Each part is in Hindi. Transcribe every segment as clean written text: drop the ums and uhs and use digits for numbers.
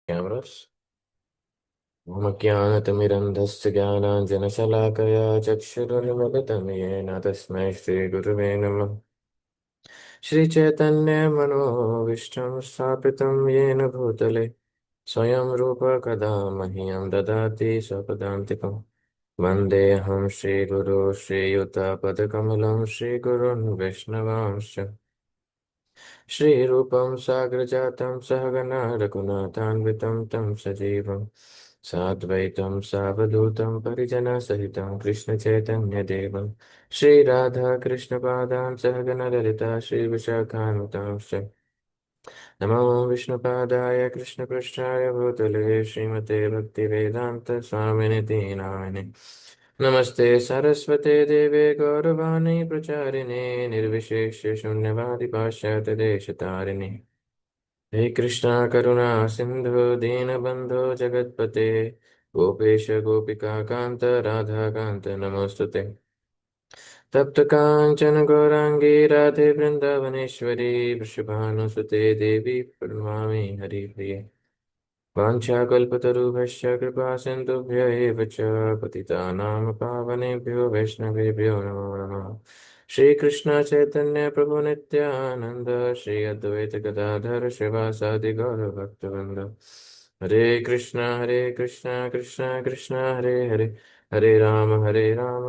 कैमरास मम ज्ञानतिमिरन्धस्य ज्ञानाञ्जनशलाकया चक्षुरुन्मिलितं येन तस्मै श्रीगुरुवे नमः। श्रीचैतन्यमनोभीष्टं स्थापितं येन भूतले स्वयं रूप कदा मह्यं ददाति स्वपदान्तिकम्। वन्देऽहं श्रीगुरो श्रीयुतपदकमलं श्रीगुरुन् वैष्णवांश्च श्रीरूपं साग्रजातं सहगना रघुनाथान्वितं तं सजीवं साद्वैतं सावधूतं परिजनसहितं कृष्णचैतन्यदेवं श्रीराधाकृष्णपादान् सहगना ललिता श्रीविशाखान्वितांश्च नमो विष्णुपादाय कृष्णपृष्ठाय भूतले श्रीमते भक्तिवेदान्तस्वामिनिति नामिने नमस्ते सरस्वते देवे गौरवाणी प्रचारिणे निर्विशेष शून्यवादी पाश्चात्य देशतारिणे हे कृष्णा करुणा सिंधु दीनबंधु जगतपते गोपेश गोपिका कांत राधा कांत नमोस्तुते तप्त कांचन गौरांगी राधे वृंदावनेश्वरी वृषभानुसुते देवी प्रणमामि हरिप्रिये वाञ्छाकल्पतरुभ्यश्च कृपा सिन्धुभ्य एव च पतितानां पावनेभ्यो वैष्णवेभ्यो नमो नमः। श्रीकृष्ण चैतन्य प्रभु नित्यानंद श्री अद्वैत गदाधर श्रीवासादि गौरभक्तवृंद हरे कृष्ण कृष्ण कृष्ण हरे हरे हरे राम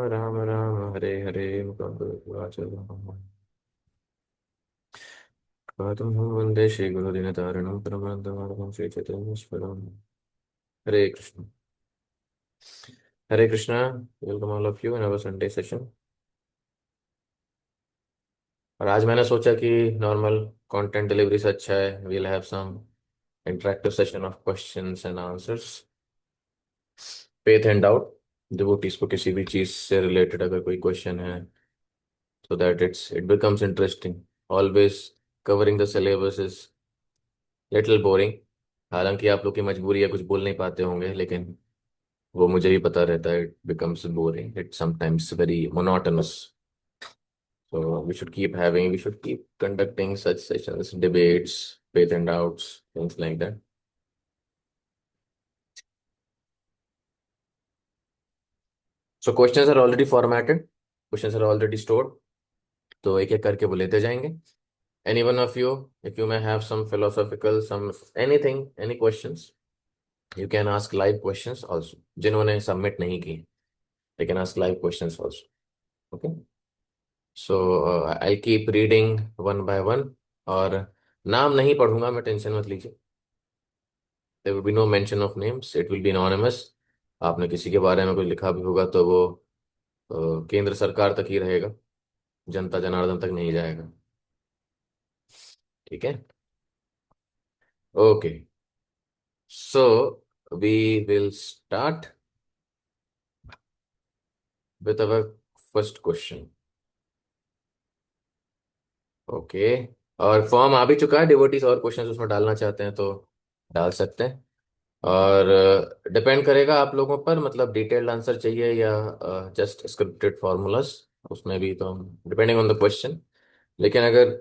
राम राम हरे हरे मुकुंद वाचल पातुं वन्दे श्रीगुरुदिनतारिणं परमानन्दमाधवं श्रीचैतन्येश्वरम् Hare Krishna. Hare Krishna. Welcome all of you in our Sunday session. और आज मैंने सोचा कि नॉर्मल कंटेंट डिलीवरी से अच्छा है we'll have some interactive session of questions and answers. Faith and doubt devotees को किसी भी चीज से रिलेटेड अगर कोई क्वेश्चन है so that it becomes interesting. Always covering the syllabus is little boring. हालांकि आप लोग की मजबूरी है, कुछ बोल नहीं पाते होंगे, लेकिन वो मुझे भी पता रहता है। It becomes boring, it sometimes very monotonous. So we should keep conducting such sessions, debates, faith and doubts, things like that. So questions are already formatted, questions are already stored. तो एक एक करके वो लेते जाएंगे. Any one of you, if you may have some philosophical, some anything, any questions, you can ask live questions also. जिन्होंने submit नहीं की, they can ask live questions also. Okay. So I'll keep reading one by one. और नाम नहीं पढ़ूंगा मैं, टेंशन मत लीजिए. There will be no mention of names, it will be anonymous. आपने किसी के बारे में कुछ लिखा भी होगा तो वो केंद्र सरकार तक ही रहेगा, जनता जनार्दन तक नहीं जाएगा। ठीक है। Okay, so we will start with our first question. Okay, और फॉर्म आ भी चुका है। डिवोटीज और क्वेश्चन उसमें डालना चाहते हैं तो डाल सकते हैं। और डिपेंड करेगा आप लोगों पर, मतलब डिटेल्ड आंसर चाहिए या जस्ट स्क्रिप्टेड फॉर्मूलाज, उसमें भी तो हम डिपेंडिंग ऑन द क्वेश्चन। लेकिन अगर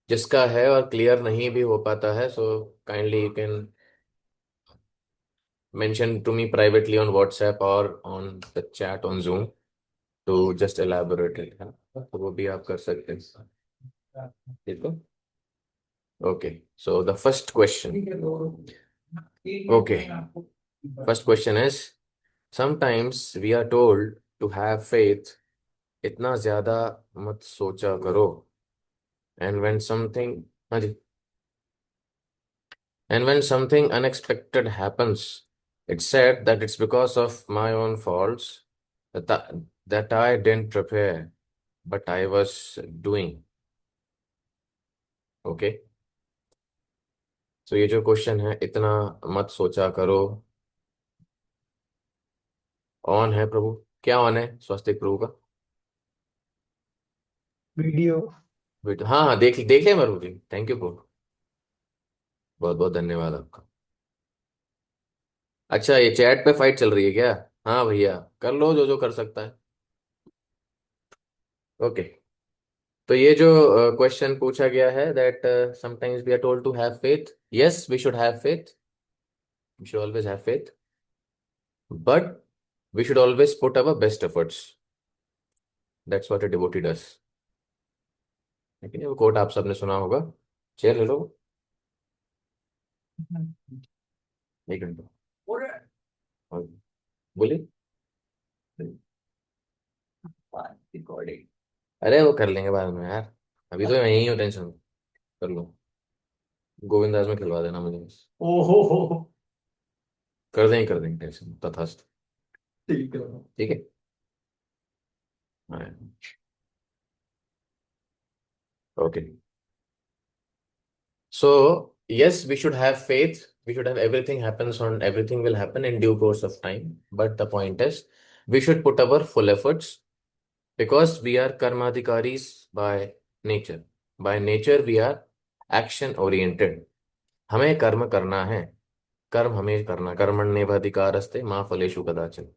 जिसका है और क्लियर नहीं भी हो पाता है, so kindly you can mention to me privately on WhatsApp और on the chat on Zoom to just elaborate it, है ना? तो वो भी आप कर सकते हैं। ठीक है। Okay, so the first question. Okay, first question is sometimes we are told to have faith, इतना ज्यादा मत सोचा करो। एंड व्हेन समथिंग, हाँ जी, and when something unexpected happens, it's said that it's because of my own faults, that I didn't prepare, but I was doing. Okay, तो ये जो क्वेश्चन है, इतना मत सोचा करो, ऑन है प्रभु? क्या ऑन है स्वस्तिक प्रभु का? वीडियो। वेट, हाँ हाँ, देख देख लिया प्रभु जी, थैंक यू प्रभु, बहुत बहुत धन्यवाद आपका। अच्छा, ये चैट पे फाइट चल रही है क्या? हाँ भैया, कर लो जो जो कर सकता है। ओके, तो ये जो क्वेश्चन पूछा गया है that sometimes we are told to have faith, yes we should have faith, we should always have faith, but we should always put our best efforts, that's what a devotee does. लेकिन वो कोट आप सबने सुना होगा। चेयर ले लो। एक मिनट। हाँ, बोलिए। रिकॉर्डिंग। अरे वो कर लेंगे बाद में यार, अभी तो मैं यही हूँ, टेंशन कर लो। गोविंदास में खिलवा देना मुझे बस। ओहो हो। कर देंगे टेंशन तथास्तु। ठीक है। ठीक है। हाँ। Okay. So, yes, we should have faith. We should have everything will happen in due course of time. But the point is, we should put our full efforts because we are karmadhikaris by nature. By nature, we are action oriented. हमें कर्म करना है। कर्म हमें करना, कर्मण्येवाधिकारस्ते मा फलेषु कदाचन।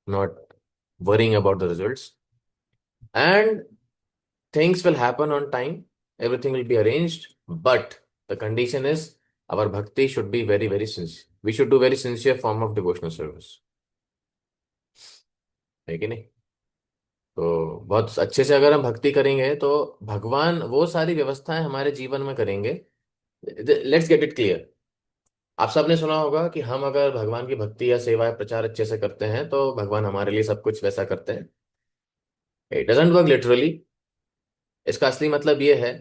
Not worrying about the results. And things will happen on time, everything will be arranged, but the condition is our bhakti should be very, very sincere. We should do very sincere form of devotional service, है कि नहीं? तो बहुत अच्छे से अगर हम भक्ति करेंगे तो भगवान वो सारी व्यवस्थाएं हमारे जीवन में करेंगे। Let's get it clear. आप सबने सुना होगा कि हम अगर भगवान की भक्ति या सेवा या प्रचार अच्छे से करते हैं तो भगवान हमारे लिए सब कुछ वैसा करते हैं। It doesn't work literally. इसका असली मतलब ये है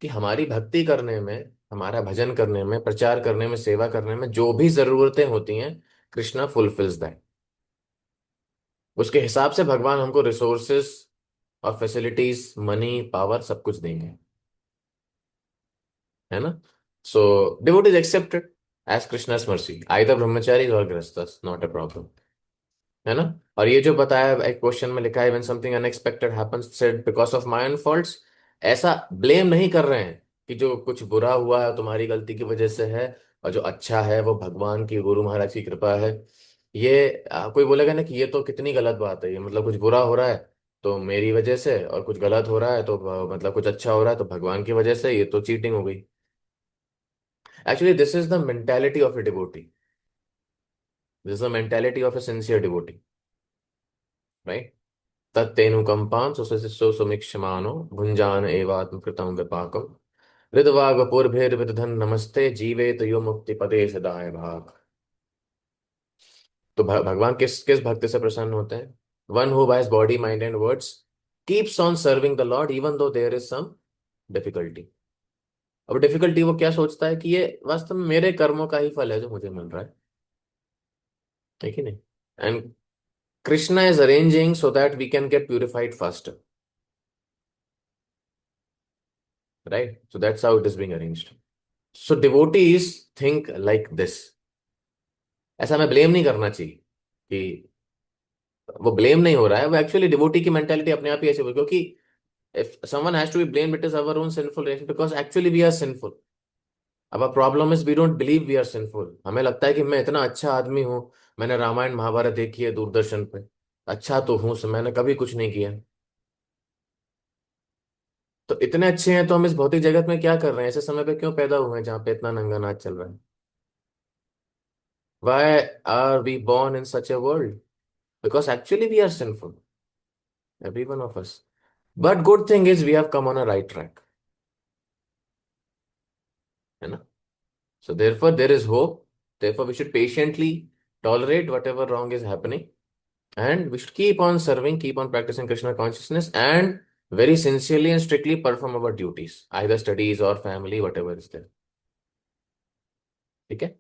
कि हमारी भक्ति करने में, हमारा भजन करने में, प्रचार करने में, सेवा करने में जो भी जरूरतें होती हैं, कृष्णा फुलफिल्स दैट। उसके हिसाब से भगवान हमको रिसोर्सेस और फैसिलिटीज, मनी, पावर सब कुछ देंगे, है ना? So devotee is accepted as Krishna's mercy, either brahmachari और गृहस्थस, नॉट अ प्रॉब्लम, है ना? और ये जो बताया एक क्वेश्चन में लिखा है, when something unexpected happens said because of my own faults, ऐसा ब्लेम नहीं कर रहे हैं कि जो कुछ बुरा हुआ है तुम्हारी गलती की वजह से है, और जो अच्छा है वो भगवान की, गुरु महाराज की कृपा है। ये कोई बोलेगा ना कि ये तो कितनी गलत बात है, ये मतलब कुछ बुरा हो रहा है तो मेरी वजह से, और कुछ गलत हो रहा है तो मतलब कुछ अच्छा हो रहा है तो भगवान की वजह से, ये तो चीटिंग हो गई। Actually this is the mentality of a devotee, this is the mentality of a sincere devotee, right? तत्तेनुकंपां सुसशिष्टो सुमीक्ष्यमाणो भुञ्जान एवात्म कृतं विपाकम् हृद्वागपूर्भिर्विदधन् नमस्ते जीवेत यो मुक्ति पदे सदाय भाग। तो भगवान किस किस भक्त से प्रसन्न होते हैं? One who by body mind and words keeps on serving the Lord even though there is some difficulty. अब डिफिकल्टी वो क्या सोचता है कि ये वास्तव में मेरे कर्मों का ही फल है जो मुझे मिल रहा है कि नहीं? And Krishna is arranging so that we can get purified faster, right? So that's how it is being arranged. So devotees think like this. ऐसा मैं ब्लेम नहीं करना चाहिए कि वो ब्लेम नहीं हो रहा है, वो एक्चुअली डिवोटी की मेंटेलिटी अपने आप ही ऐसे हो, क्योंकि if someone has to be blamed it is our own sinful reaction because actually we are sinful. अब problem is we don't believe we are sinful. हमें लगता है कि मैं इतना अच्छा आदमी हूँ, मैंने रामायण महाभारत देखी है दूरदर्शन पे, अच्छा तो हूँ, मैंने कभी कुछ नहीं किया। तो इतने अच्छे हैं तो हम इस भौतिक जगत में क्या कर रहे हैं? ऐसे समय पे क्यों पैदा हुए हैं जहाँ पे इतना नंगा नाच चल रहा है? Why are we born in such a world? Because actually we are sinful, every one of us. But good thing is we have come on a right track, है ना? So therefore there is hope. Therefore we should patiently tolerate whatever wrong is happening, and we should keep on serving, keep on practicing Krishna consciousness, and very sincerely and strictly perform our duties, either studies or family, whatever is there. ठीक है?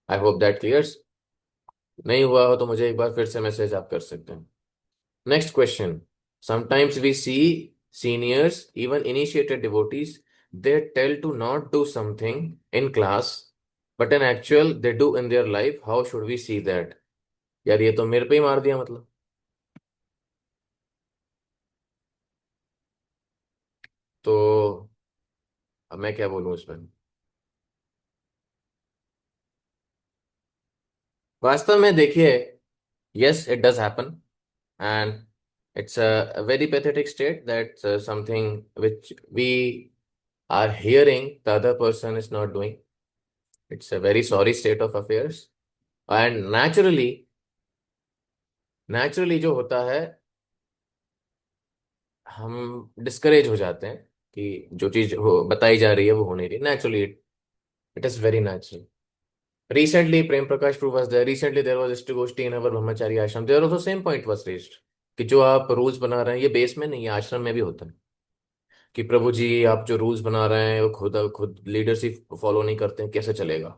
I hope that clears. नहीं हुआ हो तो मुझे एक बार फिर से मैसेज आप कर सकते हैं। Next question. Sometimes we see seniors, even initiated devotees, they tell to not do something in class, but in actual they do in their life. How should we see that? यार ये तो मेरे पे ही मार दिया मतलब। तो अब मैं क्या बोलूं इसमें? वास्तव में देखिए, yes it does happen, and It's a very pathetic state that something which we are hearing the other person is not doing. It's a very sorry state of affairs. And naturally जो होता है, हम डिस्करेज हो जाते हैं कि जो चीज हो बताई जा रही है वो हो नहीं रही. Naturally it is very natural. Recently, Prem Prakash Prabhu was there. Recently, there was Ishtagoshti in our Brahmachari ashram. There also same point was raised कि जो आप रूल्स बना रहे हैं, ये बेस में नहीं, ये आश्रम में भी होता है कि प्रभु जी आप जो रूल्स बना रहे हैं वो खुद खुद लीडरशिप फॉलो नहीं करते हैं, कैसे चलेगा.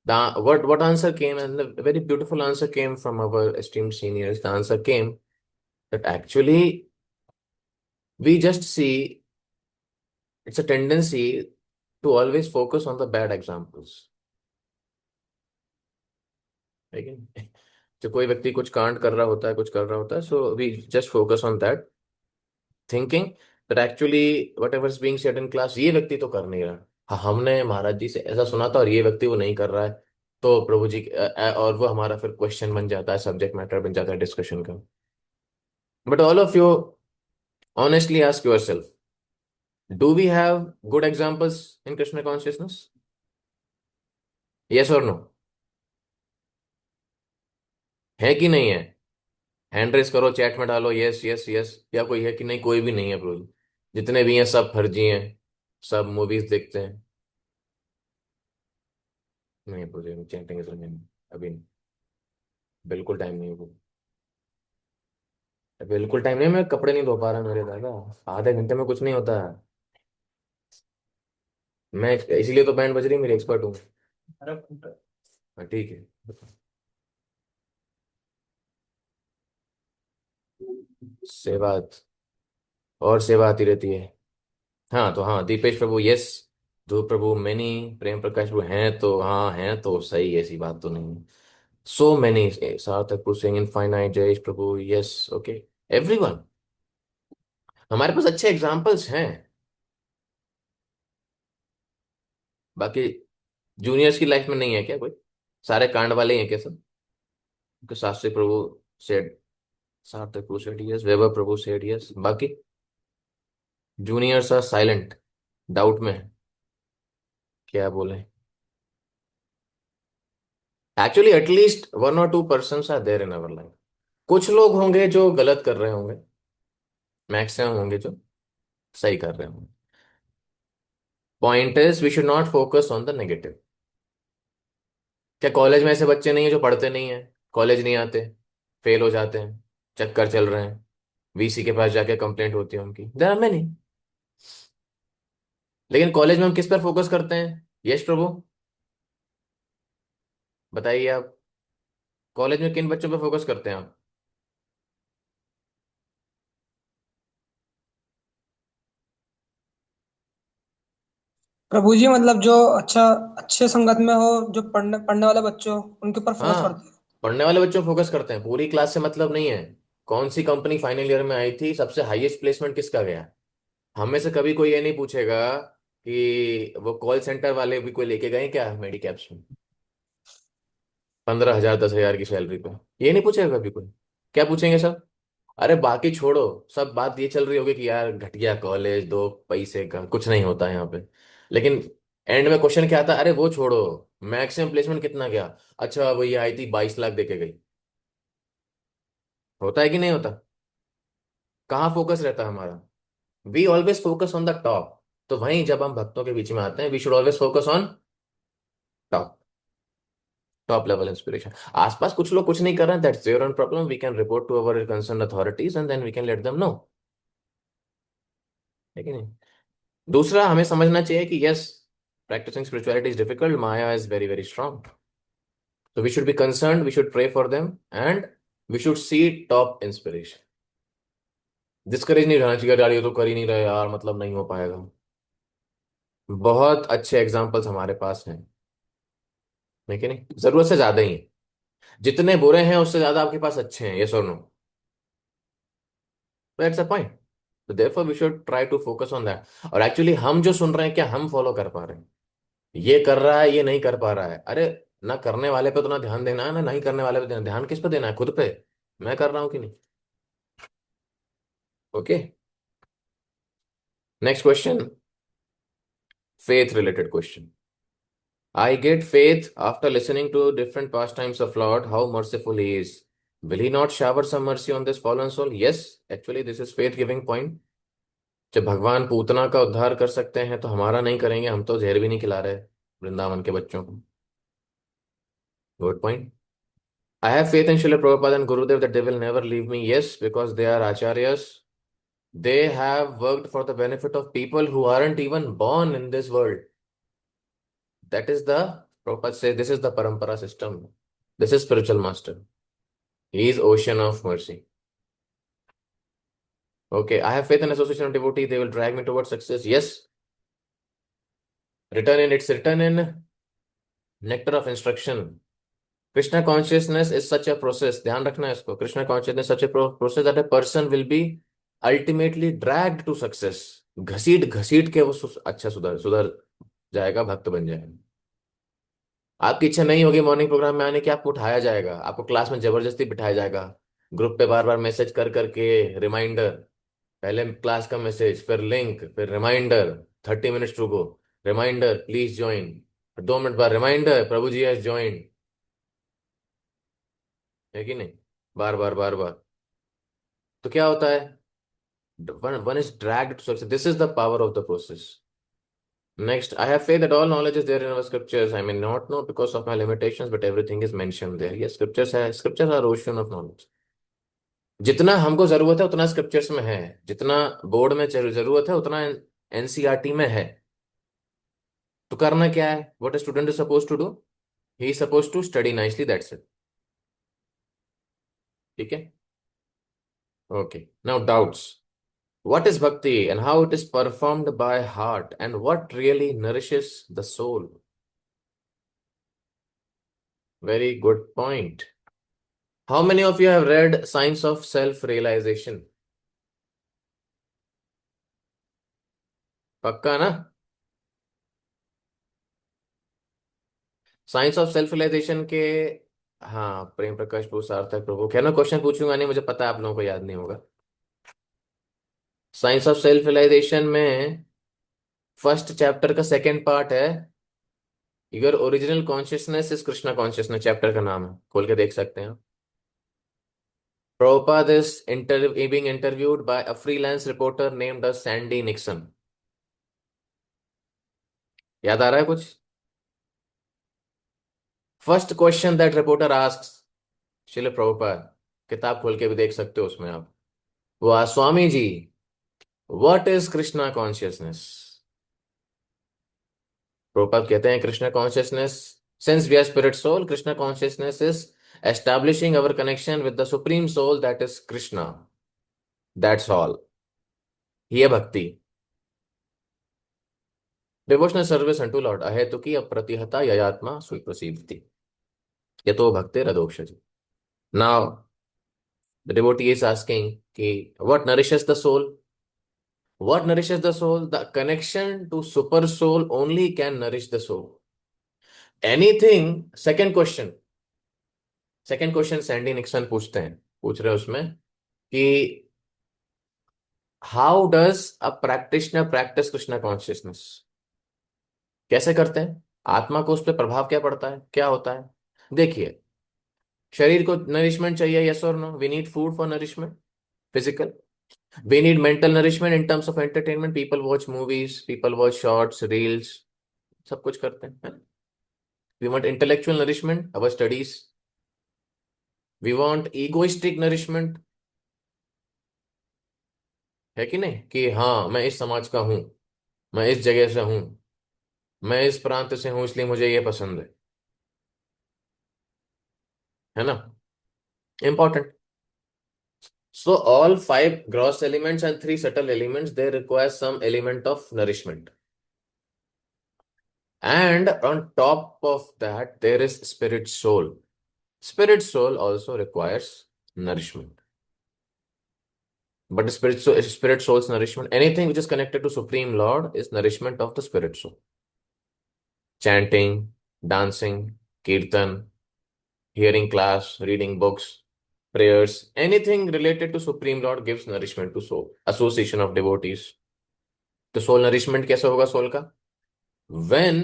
What answer came, and a very beautiful answer came from our esteemed seniors. The answer came that actually we just see it's a tendency to always focus on the bad examples. ठीक है. जो कोई व्यक्ति कुछ कांड कर रहा होता है, कुछ कर रहा होता है, so we just focus on that, thinking that actually whatever is being said in class, ये व्यक्ति तो कर नहीं रहा. हाँ, हमने महाराज जी से ऐसा सुना था और ये व्यक्ति वो नहीं कर रहा है, तो प्रभु जी और वो हमारा फिर क्वेश्चन बन जाता है, सब्जेक्ट मैटर बन जाता है डिस्कशन का. But all of you honestly ask yourself, do we have good examples in Krishna consciousness? Yes और नो? है कि नहीं है? हैंड रेस करो, चैट में डालो यस यस यस. या कोई है कि नहीं? कोई भी नहीं है ब्रो. जितने भी हैं सब फर्जी हैं, सब मूवीज देखते हैं. नहीं ब्रो, चैटिंग इज रनिंग अभी नहीं. बिल्कुल टाइम नहीं है ब्रो. बिल्कुल टाइम नहीं है, मैं कपड़े नहीं धो पा रहा मेरे दादा. आधे घंटे में कुछ नहीं होता है. मैं इसीलिए तो बैंड बज रही है, मेरी एक्सपर्ट हूँ. हाँ, ठीक है. सेवा, और सेवा आती रहती है. हाँ तो हाँ, दीपेश प्रभु यस, ध्रुव प्रभु मैनी, प्रेम प्रकाश प्रभु हैं तो हाँ हैं तो सही, ऐसी बात तो नहीं. सो मैनी, सार्थक प्रभु सिंह, इनफाइनाइट, जयेश प्रभु यस, ओके, एवरीवन. हमारे पास अच्छे एग्जाम्पल्स हैं. बाकी जूनियर्स की लाइफ में नहीं है क्या कोई? सारे कांड वाले ही हैं क्या सब? कि Shastri Prabhu said, Sarthak Prabhu said yes, Vaibhav Prabhu said yes, बाकी जूनियर्स आर साइलेंट, डाउट में है, क्या बोले. Actually at least 1 or 2 persons are there in our life. कुछ लोग होंगे जो गलत कर रहे होंगे, मैक्सिमम होंगे जो सही कर रहे होंगे. Point is we should not focus on the negative. क्या कॉलेज में ऐसे बच्चे नहीं है जो पढ़ते नहीं है, कॉलेज नहीं आते, फेल हो जाते हैं, चक्कर चल रहे हैं, वीसी के पास जाके कंप्लेंट होती है उनकी? There are many. लेकिन कॉलेज में हम किस पर फोकस करते हैं? यश प्रभु बताइए आप, कॉलेज में किन बच्चों पर फोकस करते हैं आप? प्रभु जी मतलब जो अच्छा अच्छे संगत में हो, जो पढ़ने पढ़ने वाले बच्चे हो, उनके ऊपर फोकस हाँ, करते हैं। पढ़ने वाले बच्चों पर फोकस करते हैं, पूरी क्लास से मतलब नहीं है. कौन सी कंपनी फाइनल ईयर में आई थी, सबसे हाईएस्ट प्लेसमेंट किसका गया? हम में से कभी कोई ये नहीं पूछेगा कि वो कॉल सेंटर वाले भी कोई लेके गए क्या मेडिकैप्स में 15,000 10,000 की सैलरी पे. ये नहीं पूछेगा कभी कोई. क्या पूछेंगे सब? अरे बाकी छोड़ो, सब बात ये चल रही होगी कि यार घटिया कॉलेज, दो पैसे का कुछ नहीं होता है यहाँ पे. लेकिन एंड में क्वेश्चन क्या आता है? अरे वो छोड़ो, मैक्सिमम प्लेसमेंट कितना गया? अच्छा वो ये आई थी 22 लाख देके गई. होता है कि नहीं होता? कहाँ फोकस रहता है हमारा? We always focus on the top. तो वहीं जब हम भक्तों के बीच में आते हैं, we should always focus on top, top level inspiration. आसपास कुछ लोग कुछ नहीं कर रहे हैं, that's their own problem. We can report to our concern authorities and then we can let them know. है कि नहीं? दूसरा, हमें समझना चाहिए कि yes, practising spirituality is difficult, Maya is very very strong. तो we should be concern, we should pray for them, and we should see top inspiration. Discourage नहीं रहना चाहिए, यार ये तो कर ही नहीं रहे यार, मतलब नहीं हो पाएगा. बहुत अच्छे एग्जाम्पल्स हमारे पास हैं. है कि नहीं? जरूरत से ज्यादा ही हैं. जितने बुरे हैं उससे ज्यादा आपके पास अच्छे हैं. यस और नो? That's a point. तो therefore we should try to focus on that. और एक्चुअली हम जो सुन रहे हैं, क्या हम फॉलो कर पा रहे हैं? ये कर रहा है, ये नहीं कर पा रहा है. अरे ना करने वाले पे तो ना ध्यान देना है, ना नहीं करने वाले पे ध्यान. ध्यान किस पे देना है? खुद पे. मैं कर रहा हूँ कि नहीं? Okay, next question, faith related question. I get faith after listening to different pastimes of Lord, how merciful He is. Will He not shower some mercy on this fallen soul? Yes, actually, this is faith giving point. जब भगवान पूतना का उद्धार कर सकते हैं तो हमारा नहीं करेंगे? हम तो जहर भी नहीं खिला रहे वृंदावन के बच्चों को। Good point. I have faith in Srila Prabhupada and Gurudev that they will never leave me. Yes, because they are acharyas. They have worked for the benefit of people who aren't even born in this world. That is the, Prabhupada says, this is the parampara system. This is spiritual master. He is ocean of mercy. Okay, I have faith in association of devotee. They will drag me towards success. Yes, it's written in Nectar of Instruction. Krishna consciousness is such a process. ध्यान रखना है इसको. Krishna consciousness is such a process that a person will be ultimately dragged to success. घसीट घसीट के वो अच्छा सुधर सुधर जाएगा, भक्त बन जाएगा। आपकी इच्छा नहीं होगी मॉर्निंग प्रोग्राम में आने की, आपको उठाया जाएगा, आपको क्लास में जबरदस्ती बिठाया जाएगा, ग्रुप पे बार बार मैसेज कर करके रिमाइंडर, पहले क्लास का मैसेज, फिर लिंक, फिर reminder, 30 minutes to go, reminder please join, 2 minute बाद reminder Prabhu ji has join. है कि नहीं? बार बार बार बार। तो क्या होता है? One is dragged to success. This is the power of the process. Next, I have faith that all knowledge is there in our scriptures. I may not know because of my limitations, but everything is mentioned there. Yes, scriptures are ocean of knowledge. जितना हमको जरूरत है उतना स्क्रिप्चर्स में है, जितना बोर्ड में जरूरत है उतना एनसीईआरटी में है। तो करना क्या है? What a student is suppose to do? He is suppose to study nicely, that's it. ठीक है। Okay, now doubts. What is bhakti and how it is performed by heart and what really nourishes the soul? Very good point. How many of you have read Science of Self-Realization? पक्का ना? साइंस ऑफ सेल्फ रियलाइजेशन के, हाँ, प्रेम प्रकाश प्रभु सार्थक प्रभु, खैर मैं क्वेश्चन पूछूंगा नहीं, मुझे पता है आप लोगों को याद नहीं होगा। साइंस ऑफ सेल्फ रियलाइजेशन में फर्स्ट चैप्टर का सेकंड पार्ट है, your original consciousness is Krishna consciousness, chapter का नाम है, खोल के देख सकते हैं। Prabhupada is being interviewed by a freelance reporter named as Sandy Nixon. याद आ रहा है कुछ? First question that reporter asks Srila Prabhupada, किताब खोल के भी देख सकते हो उसमें आप, वो Swami ji, what is Krishna consciousness? Prabhupada कहते हैं Krishna consciousness, since we are spirit soul, Krishna consciousness is establishing our connection with the supreme soul that is Krishna, that's all. ये भक्ति। डिवोशनल सर्विस अनटू लॉर्ड अहेतुकी अप्रतिहता ययात्मा सुप्रसिद्धि, ये तो भक्ति रदोक्षज। Now the devotee is asking कि what nourishes the soul? What nourishes the soul? The connection to super soul only can nourish the soul. Anything, second question Sandy Nixon पूछ रहे हैं उसमें कि how does a practitioner practice Krishna consciousness? कैसे करते हैं? आत्मा को उस पर प्रभाव क्या पड़ता है, क्या होता है? देखिए, शरीर को नरिशमेंट चाहिए, यस और no? We need food for nourishment, physical. We need mental nourishment in terms of entertainment. People watch movies, people watch shorts, reels, सब कुछ करते हैं, है ना? We want intellectual nourishment, our studies. We want egoistic nourishment, है कि नहीं? कि हाँ मैं इस समाज का हूं, मैं इस जगह से हूं, मैं इस प्रांत से हूं इसलिए मुझे ये पसंद है ना? Important. So all five gross elements and three subtle elements, they require some element of nourishment. And on top of that, there is spirit soul. Spirit soul also requires nourishment. But spirit soul's nourishment, anything which is connected to Supreme Lord is nourishment of the spirit soul. Chanting, dancing, kirtan, hearing class, reading books, prayers, anything related to Supreme Lord gives nourishment to soul. Association of devotees. तो soul nourishment कैसे होगा soul का? When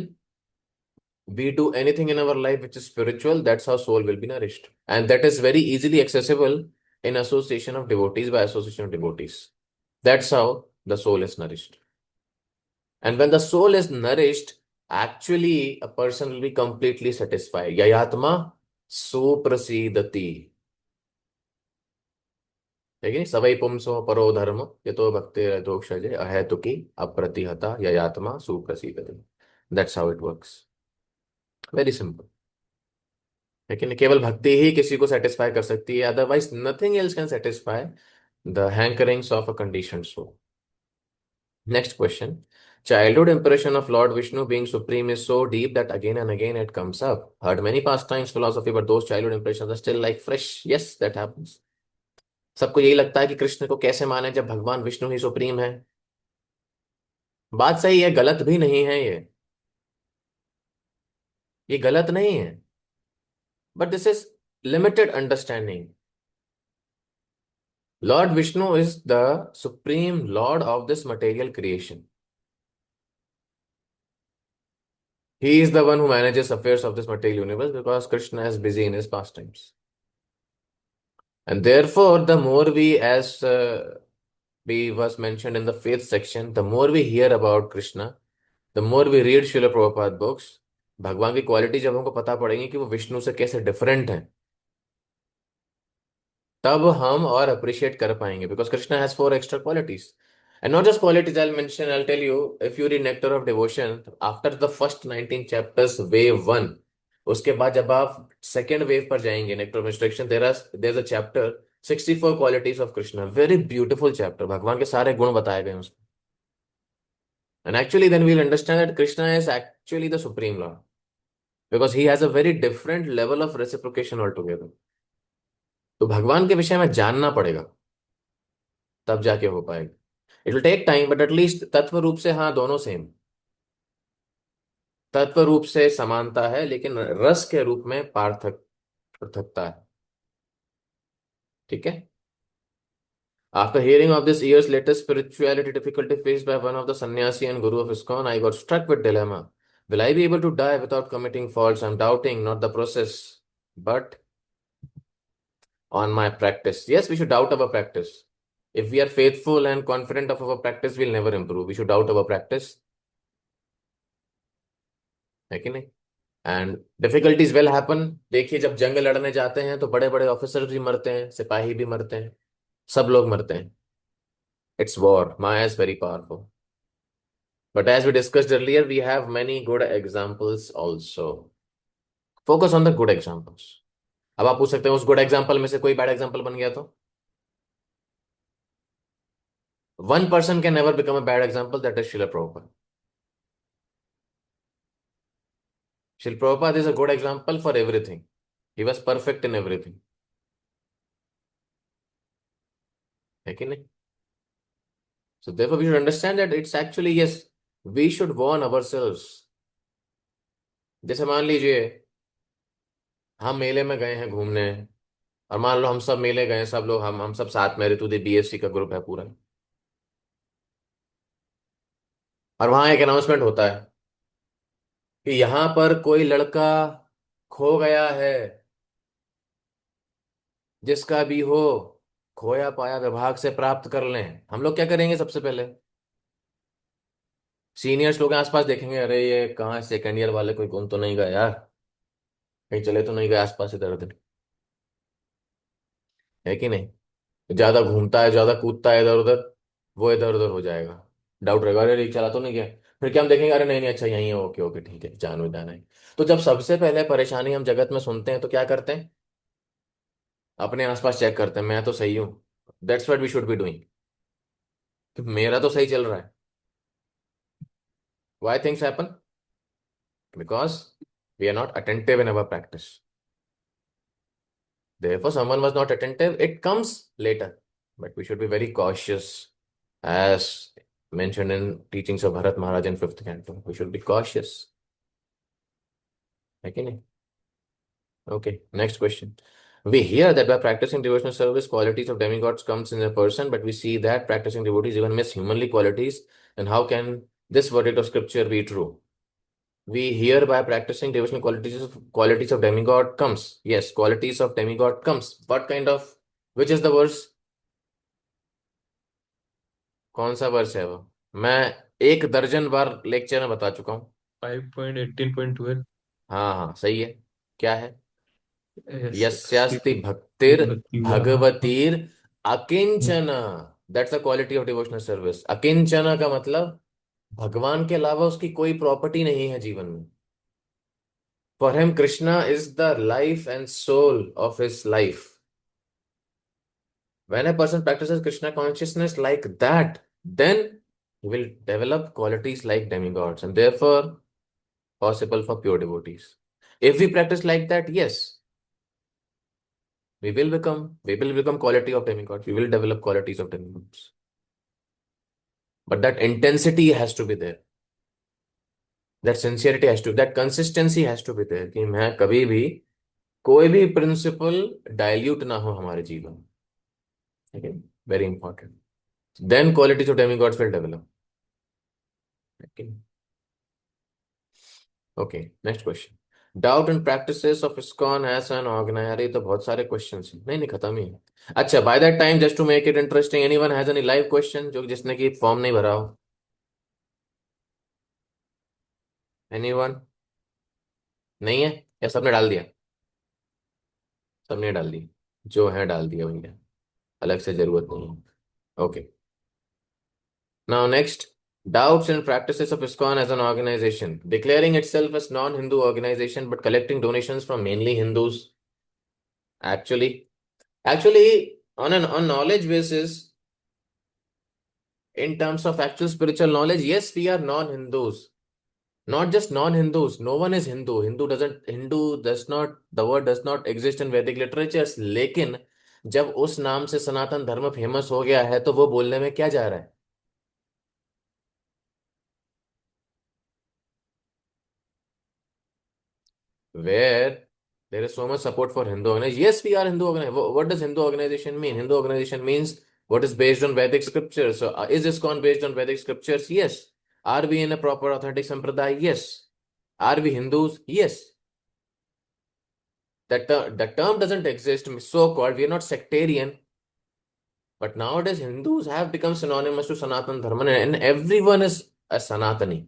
we do anything in our life which is spiritual, that's how soul will be nourished. And that is very easily accessible in association of devotees, by association of devotees. That's how the soul is nourished. And when the soul is nourished, actually a person will be completely satisfied. Yayatma suprasidati. ठीक है, सवै पुंसो परो धर्म यतो भक्ति रथोक्षजे अहेतुकी अप्रतिहता ययात्मा सुप्रसीदति. That's how it works. Very simple. लेकिन केवल भक्ति ही किसी को सेटिस्फाई कर सकती है, otherwise nothing else can satisfy the hankerings of a conditioned soul. Next question. Childhood impression of Lord Vishnu being supreme is so deep that again and again it comes up. Heard many pastimes, philosophy, but those childhood impressions are still like fresh. Yes, that happens. सबको यही लगता है कि कृष्ण को कैसे माने जब भगवान विष्णु ही सुप्रीम है. बात सही है, गलत भी नहीं है ये गलत नहीं है. But this is limited understanding. Lord Vishnu is the supreme Lord of this material creation. He is the one who manages affairs of this material universe because Krishna is busy in his pastimes. And therefore, the more we, as we was mentioned in the fifth section, the more we hear about Krishna, the more we read Srila Prabhupada books, भगवान की क्वालिटी जब हमको पता पड़ेगी कि वो विष्णु से कैसे डिफरेंट है, तब हम और अप्रिशिएट कर पाएंगे. Because Krishna has four extra qualities. And not just qualities, I'll tell you, if you read Nectar of Devotion, after the first 19 chapters, wave 1, उसके बाद जब आप सेकेंड वेव पर जाएंगे, Nectar of Instruction, there's a chapter, 64 qualities of Krishna. Very beautiful chapter. भगवान के सारे गुण बताए गए हैं उसमें. And actually, then we'll understand that Krishna is actually the Supreme Lord. Because he has a very different level of reciprocation altogether. तो भगवान के विषय में जानना पड़ेगा, तब जाके हो पाएगा. It will take time, but at least तत्व रूप से हाँ, दोनों सेम. तत्व रूप से समानता है, लेकिन रस के रूप में पृथकता है. ठीक है. After hearing of this year's latest spirituality difficulty faced by one of the sannyasi and guru of ISKCON, I got struck with dilemma. Will I be able to die without committing faults? I'm doubting not the process, but on my practice. Yes, we should doubt our practice. If we are faithful and confident of our practice, we'll never improve. We should doubt our practice. है कि नहीं? And difficulties will happen. देखिए, जब जंग लड़ने जाते हैं तो बड़े बड़े ऑफिसर्स भी मरते हैं, सिपाही भी मरते हैं, सब लोग मरते हैं. It's war. Maya is very powerful. But as we discussed earlier, we have many good examples also. Focus on the good examples. अब आप पूछ सकते हैं, उस गुड एग्जाम्पल में से कोई बैड एग्जाम्पल बन गया तो? One person can never become a bad example, that is Srila Prabhupada. Srila Prabhupada is a good example for everything. He was perfect in everything. है कि नहीं? So therefore, we should understand that it's actually, yes, we should warn ourselves. जैसे मान लीजिए हम मेले में गए हैं घूमने, और मान लो हम सब मेले गए हैं, सब लोग, हम सब साथ में, ऋतु बीएससी का ग्रुप है पूरा, और वहां एक अनाउंसमेंट होता है कि यहाँ पर कोई लड़का खो गया है. जिसका भी हो, खोया पाया विभाग से प्राप्त कर लें. हम लोग क्या करेंगे? सबसे पहले सीनियर्स लोग हैं आसपास, देखेंगे, अरे ये कहाँ सेकेंड ईयर वाले, कोई गुम तो नहीं गए यार, कहीं चले तो नहीं गए आसपास इधर उधर. है कि नहीं? ज्यादा घूमता है, ज्यादा कूदता है इधर उधर, वो इधर उधर हो जाएगा. डाउट रहेगा, अरे चला तो नहीं गया. फिर क्या हम देखेंगे, अरे नहीं नहीं, अच्छा यहीं है, ओके ओके ठीक है, जानो जाना है. तो जब सबसे पहले परेशानी हम जगत में सुनते हैं तो क्या करते हैं? अपने आसपास चेक करते हैं, मैं तो सही हूँ. That's what we should be doing. कि मेरा तो सही चल रहा है. Why things happen? Because we are not attentive in our practice. Therefore, someone was not attentive. It comes later, but we should be very cautious, as mentioned in teachings of Bharat Maharaj in fifth canto. We should be cautious. है कि नहीं? Okay, next question. We hear that by practicing devotional service, qualities of demigods comes in a person, but we see that practicing devotees even miss humanly qualities. And how can this verdict of scripture be true? We hear by practicing devotional qualities of demigod comes. Yes, qualities of demigod comes. What kind of? Which is the verse? कौन सा वर्ष है वो? मैं एक दर्जन बार लेक्चर में बता चुका हूँ। 5.18.12। हाँ हाँ सही है। क्या है? यस्य यस्यास्ति भक्तिर भक्तिया। भगवतीर अकिंचन। That's a quality of devotional service. अकिंचन का मतलब भगवान के अलावा उसकी कोई प्रॉपर्टी नहीं है जीवन में। For him Krishna is the life and soul of his life. When a person practices Krishna consciousness like that, then he will develop qualities like demigods and therefore possible for pure devotees. If we practice like that, yes, we will become quality of demigods. We will develop qualities of demigods. But that intensity has to be there. That sincerity has to, that consistency has to be there. कि मैं कभी भी कोई भी प्रिंसिपल डाइल्यूट ना हो हमारे जीवन में. Okay? Very important. Then qualities of demigods will develop. Okay. Okay next question. Doubt and practices of ISKCON as an organizer. ये तो बहुत सारे क्वेश्चन हैं. नहीं नहीं खत्म ही है. अच्छा by that time just to make it interesting anyone has any live question जो जिसने की फॉर्म नहीं भरा हो? एनीवन? नहीं है या सबने डाल दिया? सबने डाल दिया. जो है डाल दिया भैया. अलग से जरूरत नहीं है. Okay now next. Doubts and practices of ISKCON as an organization, declaring itself as non-Hindu organization but collecting donations from mainly Hindus. Actually, on knowledge basis, in terms of actual spiritual knowledge, yes, we are non-Hindus. Not just non-Hindus. No one is Hindu. Hindu does not, the word does not exist in Vedic literatures. लेकिन जब उस नाम से सनातन धर्म फेमस हो गया है तो वो बोलने में क्या जा रहा है? Where there is so much support for Hindu organization. Yes, we are Hindu organization. What does Hindu organization mean? Hindu organization means what is based on Vedic scriptures. So, is ISKCON based on Vedic scriptures? Yes. Are we in a proper authentic sampradaya? Yes. Are we Hindus? Yes. That term doesn't exist. So called. We are not sectarian. But nowadays Hindus have become synonymous to Sanatan Dharma, and everyone is a Sanatani.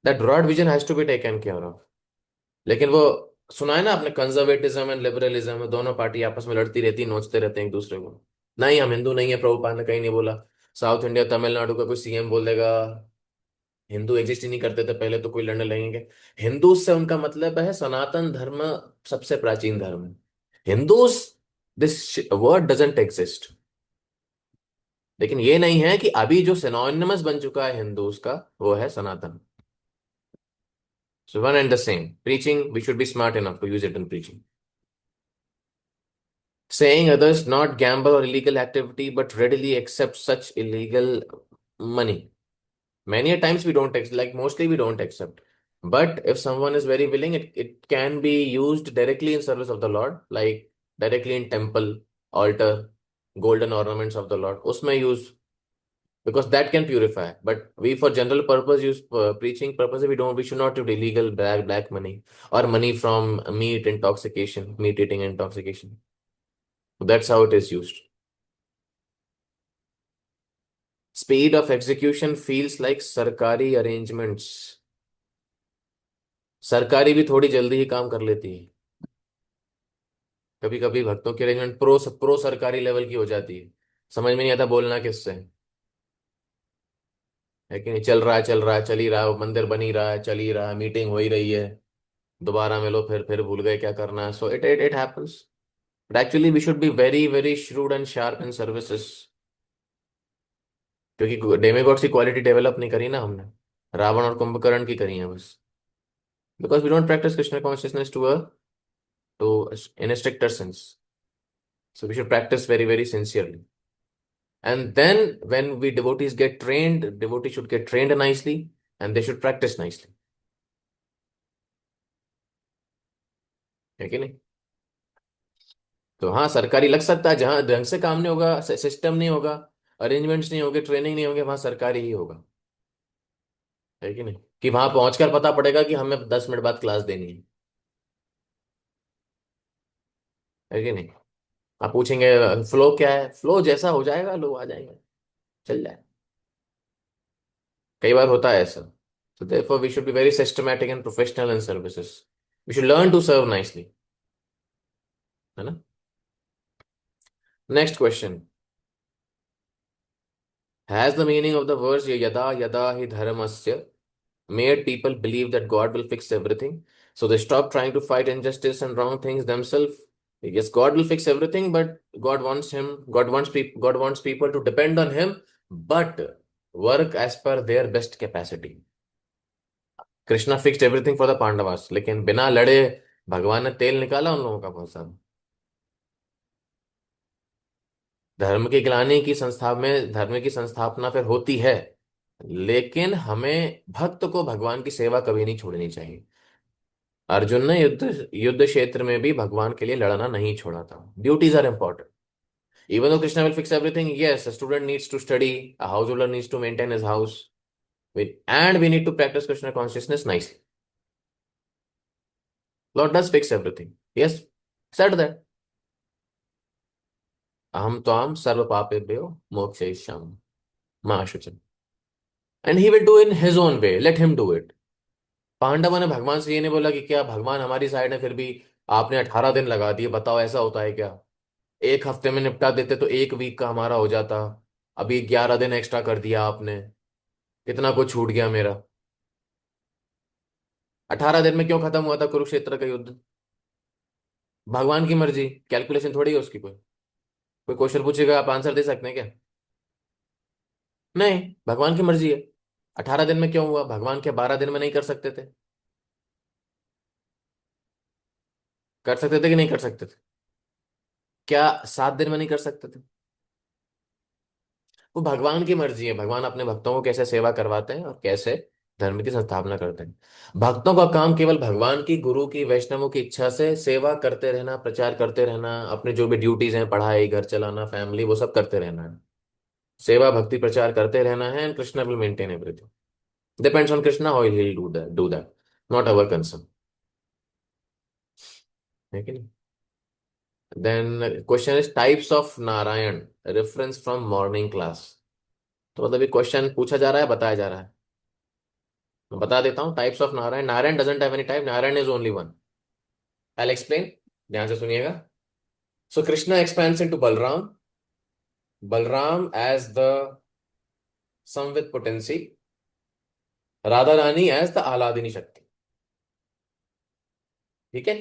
That broad vision has to be taken care of. लेकिन वो सुना है ना आपने, कंजर्वेटिज्म एंड लिबरलिज्म दोनों पार्टी आपस में लड़ती रहती, नोचते रहते हैं एक दूसरे को. नहीं हम हिंदू नहीं है, प्रभुपाद ने कहीं नहीं बोला. साउथ इंडिया तमिलनाडु का कोई सीएम बोल देगा हिंदू एग्जिस्ट ही नहीं करते थे पहले तो कोई लड़ने लगेंगे. हिंदू से उनका मतलब है सनातन धर्म सबसे प्राचीन धर्म है. Hindus, this word doesn't exist. लेकिन ये नहीं है कि अभी जो सिनोनिमस बन चुका है हिंदूस का वो है सनातन. So one and the same. Preaching, we should be smart enough to use it in preaching. Saying others not gamble or illegal activity, but readily accept such illegal money. Many a times we don't accept, like mostly we don't accept. But if someone is very willing, it can be used directly in service of the Lord, like directly in temple, altar, golden ornaments of the Lord. Usme use, because that can purify. But we for general purpose use preaching purpose, we should not do illegal black money or money from meat eating intoxication. That's how it is used. Speed of execution feels like सरकारी arrangements. सरकारी भी थोड़ी जल्दी ही काम कर लेती है. कभी कभी भक्तों की अरेंजमेंट प्रो सरकारी लेवल की हो जाती है. समझ में नहीं आता बोलना किससे है कि नहीं. चल रहा है चल ही रहा है, मंदिर बन ही रहा है, चल ही रहा है, मीटिंग हो ही रही है, दोबारा मिलो फिर भूल गए क्या करना है. So it happens. But actually we should be very very shrewd and sharp in services. क्योंकि डेमिगॉड्स की क्वालिटी डेवलप नहीं करी ना हमने, रावण और कुंभकर्ण की करी है बस. Because we don't practice Krishna consciousness to in a stricter sense. So we should practice very very sincerely. And then when we devotees get trained, devotees should get trained nicely and they should practice nicely. है कि नहीं? तो हाँ, सरकारी लग सकता है, जहां ढंग से काम नहीं होगा, सिस्टम नहीं होगा, अरेंजमेंट्स नहीं होंगे, ट्रेनिंग नहीं होंगे, वहां सरकारी ही होगा। है कि नहीं? कि वहां पहुंचकर पता पड़ेगा कि हमें 10 मिनट बाद क्लास देनी है कि नहीं? आप पूछेंगे फ्लो क्या है, फ्लो जैसा हो जाएगा, लोग आ जाएंगे, चल जाए। कई बार होता है ऐसा। So therefore we should be very systematic and professional in services. We should learn to serve nicely. है ना? Next question. Has the meaning of the verse yada yada hi dharmasya made people believe that God will fix everything? So they stop trying to fight injustice and wrong things themselves. Yes, God will fix everything, but God wants people to depend on Him, but work as per their best capacity. Krishna fixed everything for the Pandavas, लेकिन बिना लड़े भगवान ने तेल निकाला उन लोगों का बहुत सारा। धर्म की ग्लानि की संस्था में धर्म की संस्थापना फिर होती है, लेकिन हमें भक्त को भगवान की सेवा कभी नहीं छोड़नी चाहिए। अर्जुन ने युद्ध युद्ध क्षेत्र में भी भगवान के लिए लड़ना नहीं छोड़ा था। Duties are important. Even though Krishna will fix everything, yes, student needs to study, a house holder needs to maintain his house, and we need to practice Krishna consciousness nicely. Lord does fix everything, yes, said that अहम त्वाम सर्व पापेभ्यो मोक्षयिष्यामि मा शुचम्, and he will do in his own way, let him do it. पांडवों ने भगवान से ये नहीं बोला कि क्या भगवान हमारी साइड है, फिर भी आपने 18 दिन लगा दिए, बताओ ऐसा होता है क्या? एक हफ्ते में निपटा देते तो एक वीक का हमारा हो जाता, अभी 11 दिन एक्स्ट्रा कर दिया आपने, कितना कुछ छूट गया मेरा। 18 दिन में क्यों खत्म हुआ था कुरुक्षेत्र का युद्ध? भगवान की मर्जी, कैलकुलेशन थोड़ी है उसकी। कोई कोई क्वेश्चन पूछेगा, आप आंसर दे सकते हैं क्या? नहीं, भगवान की मर्जी है। 18 दिन में क्यों हुआ? भगवान के 12 दिन में नहीं कर सकते थे? कर सकते थे कि नहीं कर सकते थे? क्या 7 दिन में नहीं कर सकते थे? वो भगवान की मर्जी है, भगवान अपने भक्तों को कैसे सेवा करवाते हैं और कैसे धर्म की संस्थापना करते हैं। भक्तों का काम केवल भगवान की, गुरु की, वैष्णवों की इच्छा से सेवा करते रहना, प्रचार करते रहना, अपने जो भी ड्यूटीज हैं, पढ़ाई, घर चलाना, फैमिली, वो सब करते रहना है। सेवा भक्ति प्रचार करते रहना है, and Krishna will maintain everything. Depends on Krishna how he will do that, not our concern. है कि नहीं? Then question is types of Narayan, reference from morning class. तो मतलब ये क्वेश्चन पूछा जा रहा है, बताया जा रहा है? मैं बता देता हूँ types of Narayan. Narayan doesn't have any type, Narayan is only one. I explain, ध्यान से सुनिएगा। So Krishna expands into Balram, Balram as the समवित potency, Radha Rani as the आह्लादिनी शक्ति। ठीक है?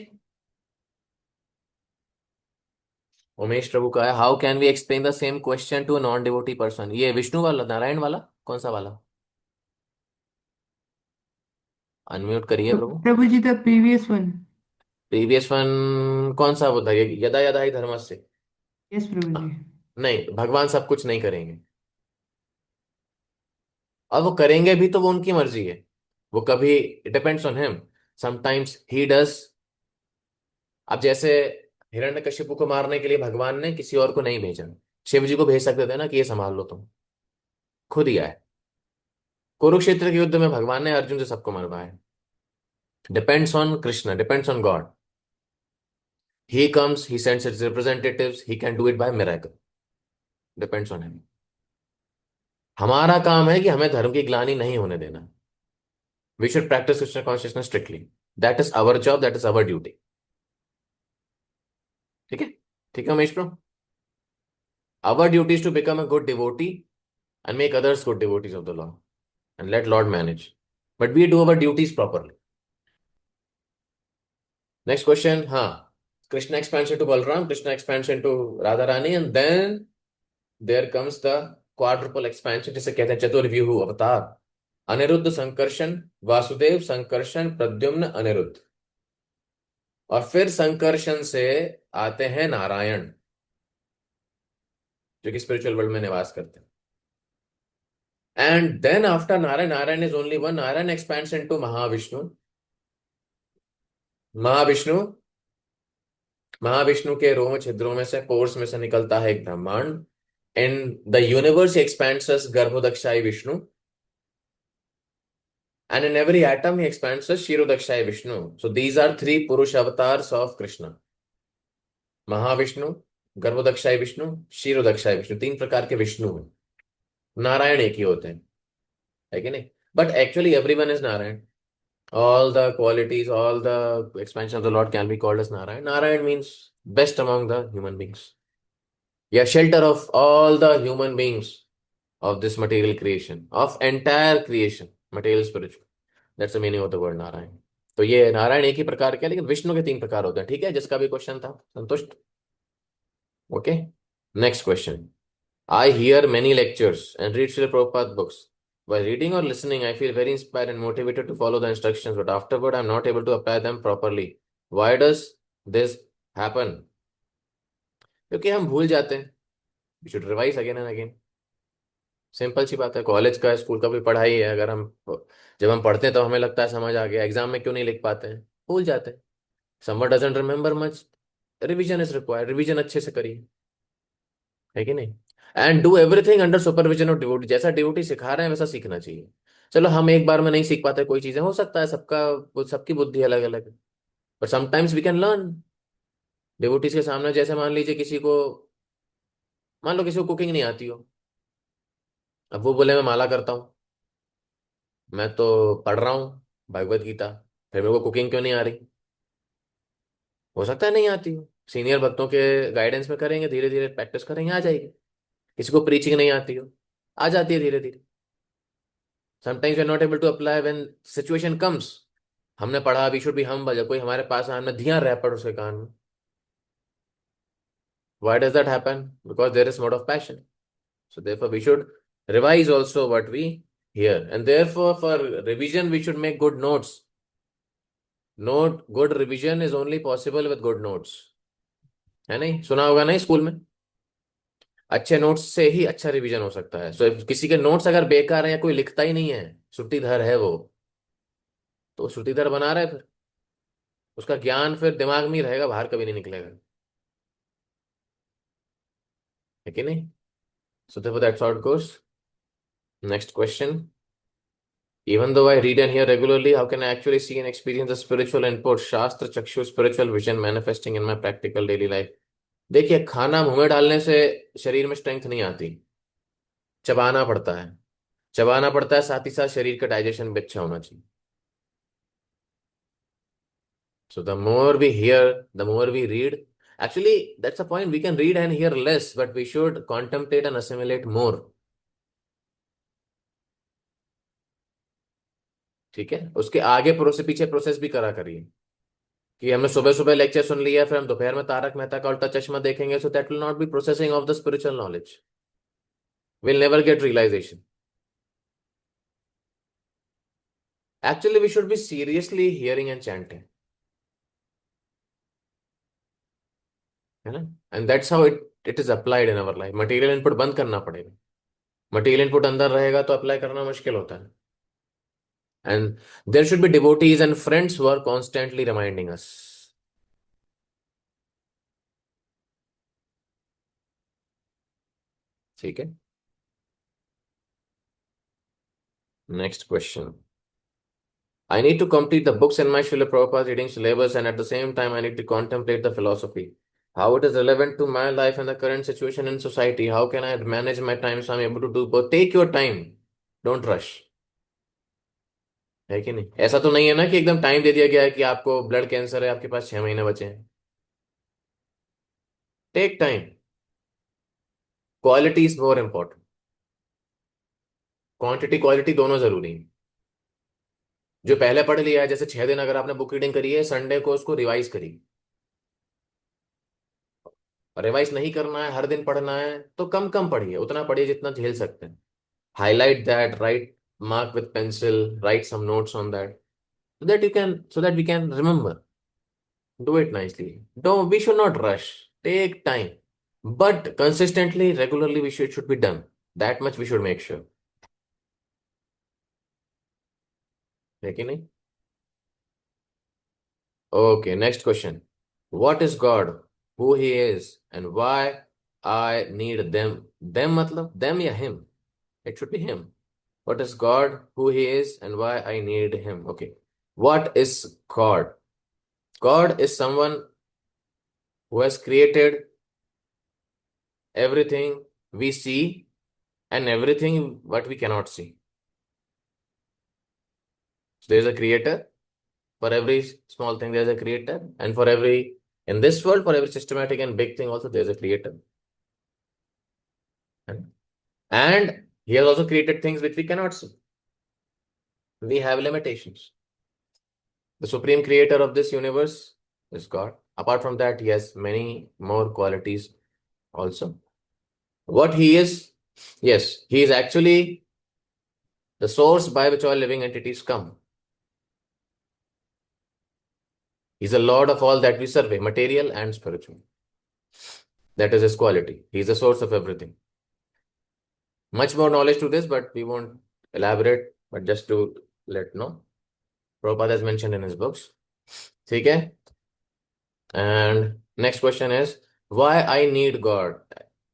उमेश प्रभु का है, how can we explain the same question to non devotee person? ये विष्णु वाला, नारायण वाला, कौन सा वाला? अनम्यूट करिए प्रभु। प्रभु जी, the previous one. Previous one कौन सा बताइए? यदा यदा ही धर्मस्य। यस प्रभु जी। नहीं, भगवान सब कुछ नहीं करेंगे, और वो करेंगे भी तो वो उनकी मर्जी है। वो कभी, depends on him, sometimes he does. अब जैसे हिरण्यकशिपु को मारने के लिए भगवान ने किसी और को नहीं भेजा, शिव जी को भेज सकते थे ना कि ये संभाल लो तुम, खुद ही आए। कुरुक्षेत्र के युद्ध में भगवान ने अर्जुन से सबको मरवाया। Depends on Krishna, depends on God. He comes, he sends his representatives, he can do it by miracle. Depends on him. हमारा काम है कि हमें धर्म की ग्लानि नहीं होने देना। We should practice Krishna consciousness strictly. That is our job, that is our duty. ठीक है? ठीक है Umesh bro? Our duty is to become a good devotee and make others good devotees of the Lord and let Lord manage. But we do our duties properly. Next question. Krishna expands into Balram, Krishna expands into Radharani, and then there comes the quadruple expansion, जिसे कहते हैं चतुर्व्यूह अवतार। अनिरुद्ध संकर्षण, वासुदेव संकर्षण, प्रद्युम्न, अनिरुद्ध। और फिर संकर्षण से आते हैं नारायण, जो कि स्पिरिचुअल वर्ल्ड में निवास करते हैं। And then after Narayan, Narayan is only one. Narayan expands into Mahavishnu. Mahavishnu Mahavishnu के रोम छिद्रों में से, पोर्स में से निकलता है एक ब्रह्मांड. And the universe expends Garbhodakshayi Vishnu. And in every atom he expands as Shirodakshaya Vishnu. So these are three Purush avatars of Krishna. Mahavishnu, Garbhodakshayi Vishnu, Kshirodakshayi Vishnu, तीन प्रकार के विष्णु हैं. नारायण एक ही होते हैं, है कि नहीं? But actually everyone is Narayan. All the qualities, all the expansion of the Lord can be called as Narayan. Narayan means best among the human beings. Yeah, shelter of all the human beings of this material creation, of entire creation, material, spiritual. That's the meaning of the word Narayan. तो ये नारायण एक ही प्रकार के, लेकिन विष्णु के तीन प्रकार होते हैं. ठीक है, जिसका भी क्वेश्चन था, संतुष्ट? Okay. Next question. I hear many lectures and read Srila Prabhupada books. While reading or listening, I feel very inspired and motivated to follow the instructions, but afterward, I'm not able to apply them properly. Why does this happen? क्योंकि हम भूल जाते हैं. We should revise again and again. Simple सी बात है. कॉलेज का, स्कूल का भी पढ़ाई है. अगर हम जब हम पढ़ते हैं तो हमें लगता है समझ आ गया, एग्जाम में क्यों नहीं लिख पाते हैं? भूल जाते हैं. Someone doesn't remember much, revision is required. Revision अच्छे से करिए, है कि नहीं? And do everything under supervision of devotee. जैसा डिवोटी सिखा रहे हैं वैसा सीखना चाहिए. चलो हम एक बार में नहीं सीख पाते कोई चीजें, हो सकता है, सबकी बुद्धि अलग अलग है. But sometimes we can learn. Devotees के सामने, जैसे मान लीजिए मान लो किसी को कुकिंग नहीं आती हो. अब वो बोले मैं माला करता हूँ, मैं तो पढ़ रहा हूँ भगवत गीता, फिर मेरे को कुकिंग क्यों नहीं आ रही? हो सकता है नहीं आती हो. सीनियर भक्तों के गाइडेंस में करेंगे, धीरे धीरे प्रैक्टिस करेंगे, आ जाएगी. किसी को प्रीचिंग नहीं आती हो, आ जाती है धीरे धीरे. Sometimes we are not able to apply when situation comes. हमने पढ़ा, वी शुड बी हम्बल. जब कोई हमारे पास आए, हमने धियान रैपर उसके कान में. Why does that happen? Because there is mode of passion. So therefore, we should revise also what we hear, and therefore, for revision, we should make good notes. Good revision is only possible with good notes. है नहीं? सुना होगा नहीं स्कूल में, अच्छे नोट्स से ही अच्छा रिवीजन हो सकता है. सो किसी के नोट्स अगर बेकार है या कोई लिखता ही नहीं है, छुट्टीधर है वो, तो छुट्टीधर बना रहा है, फिर उसका ज्ञान फिर दिमाग में ही रहेगा, बाहर कभी नहीं निकलेगा, है कि नहीं? सो therefore that's how it goes. Next question. Even though I read and hear regularly, how can I actually see and experience the spiritual input, Shastra, Chakshu, spiritual vision manifesting in my practical daily life? देखिए, खाना मुंह में डालने से शरीर में स्ट्रेंथ नहीं आती. चबाना पड़ता है. चबाना पड़ता है, साथ ही साथ शरीर का डाइजेशन भी अच्छा होना चाहिए. So the more we hear, the more we read. Actually, that's the point. We can read and hear less, but we should contemplate and assimilate more. ठीक है, उसके आगे प्रोसेस, पीछे प्रोसेस भी करा करिए. कि हमने सुबह सुबह लेक्चर सुन लिया, फिर हम दोपहर में तारक मेहता का उल्टा चश्मा देखेंगे, so that will not be processing of the spiritual knowledge. Will never get realization. Actually we should be seriously hearing and chanting, है ना? And that's how it is applied in our life. Material input बंद करना पड़ेगा. मटेरियल इनपुट अंदर रहेगा तो अप्लाई करना मुश्किल होता है. And there should be devotees and friends who are constantly reminding us. ठीक है. Next question. I need to complete the books in my Srila Prabhupada reading syllabus, and at the same time I need to contemplate the philosophy. How it is relevant to my life and the current situation in society. How can I manage my time so I'm able to do both? Take your time. Don't rush. है कि नहीं? ऐसा तो नहीं है ना कि एकदम टाइम दे दिया गया है कि आपको ब्लड कैंसर है, आपके पास 6 महीने बचे हैं. Take time. Quality is more important. Quantity quality दोनों जरूरी है. जो पहले पढ़ लिया है, जैसे 6 दिन अगर आपने बुक रीडिंग करी है, संडे को उसको रिवाइज करिए. रिवाइज नहीं करना है, हर दिन पढ़ना है, तो कम कम पढ़िए, उतना पढ़िए जितना झेल सकते हैं. Highlight that, right mark with pencil, write some notes on that, so that we can remember. Do it nicely. We should not rush. Take time, but consistently, regularly, should be done. That much we should make sure. है कि नहीं? Okay, next question. What is God? who he is and why I need them. Them मतलब them या him? It should be him. What is God, who he is, and why I need him? Okay. What is God? God is someone who has created everything we see and everything what we cannot see. So there is a creator. For every small thing, there's a creator. And for every, in this world, for every systematic and big thing, also, there's a creator. And he has also created things which we cannot see. We have limitations. The supreme creator of this universe is God. Apart from that, he has many more qualities also. What he is, yes, he is actually the source by which all living entities come. He's the Lord of all that we survey, material and spiritual. That is his quality. He is the source of everything. Much more knowledge to this, but we won't elaborate. But just to let know, Prabhupada has mentioned in his books. Okay? And next question is, why I need God?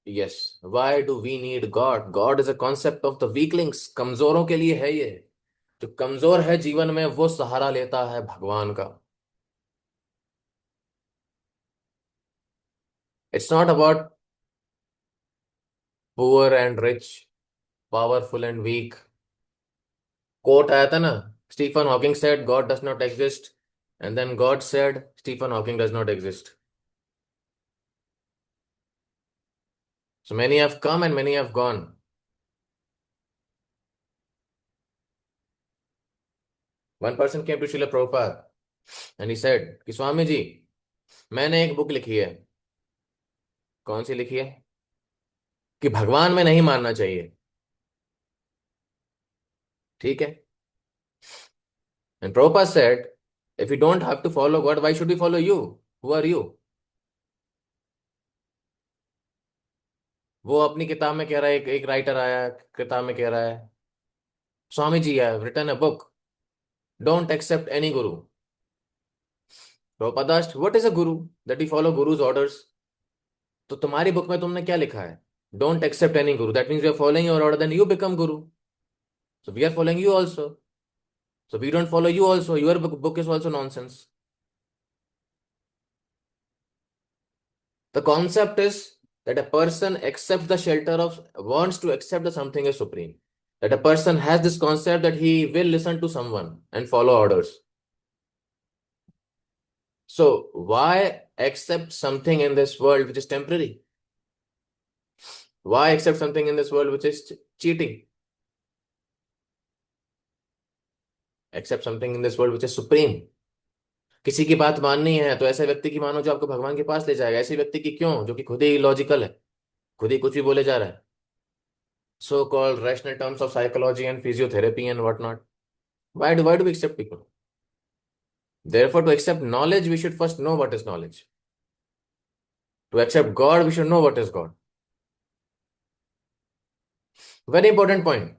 Yes, why do we need God? God is a concept of the weaklings. कमजोरों के लिए है ये. जो कमजोर है जीवन में वो सहारा लेता है भगवान का. It's not about poor and rich, powerful and weak. Quote आया था ना, Stephen Hawking said God does not exist, and then God said Stephen Hawking does not exist. So many have come and many have gone. One person came to Srila Prabhupada and he said कि स्वामी जी, मैंने एक बुक लिखी है. कौन सी लिखी है? कि भगवान में नहीं मानना चाहिए. ठीक है. And Prabhupada said, if we don't have to follow God, why should we follow you? Who are you? वो अपनी किताब में कह रहा है, एक राइटर आया किताब में कह रहा है, Swami ji have written a book, don't accept any guru. Prabhupada asked, what is a guru? That we follow guru's orders. तो तुम्हारी बुक में तुमने क्या लिखा है? Don't accept any guru. That means we are following your order, then you become guru. So we are following you also. So we don't follow you also. Your book is also nonsense. The concept is that a person accepts the shelter of, wants to accept that something is supreme. That a person has this concept that he will listen to someone and follow orders. So why accept something in this world which is temporary? Why accept something in this world which is cheating? Accept something in this world which is supreme. किसी की बात माननी है तो ऐसे व्यक्ति की मानो जो आपको भगवान के पास ले जाएगा. ऐसे व्यक्ति की क्यों, जो कि खुद ही लॉजिकल है, खुद ही कुछ भी बोले जा रहा है. So called rational terms of psychology and physiotherapy and whatnot. Why do we accept people? Therefore, to accept knowledge, we should first know what is knowledge. To accept God, we should know what is God. Very important point.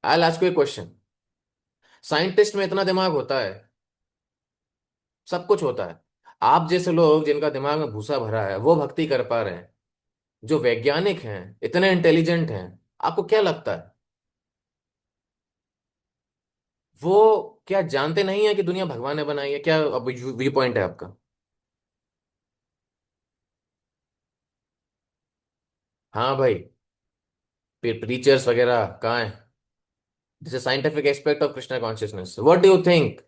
I'll ask you a question. Scientist में इतना दिमाग होता है, सब कुछ होता है. आप जैसे लोग जिनका दिमाग में भूसा भरा है वो भक्ति कर पा रहे हैं. जो वैज्ञानिक हैं, इतने इंटेलिजेंट हैं, आपको क्या लगता है वो क्या जानते नहीं है कि दुनिया भगवान ने बनाई है? क्या अब व्यू पॉइंट है आपका? हाँ भाई, फिर प्रीचर्स वगैरह कहाँ है? This is scientific aspect of Krishna consciousness. What do you think?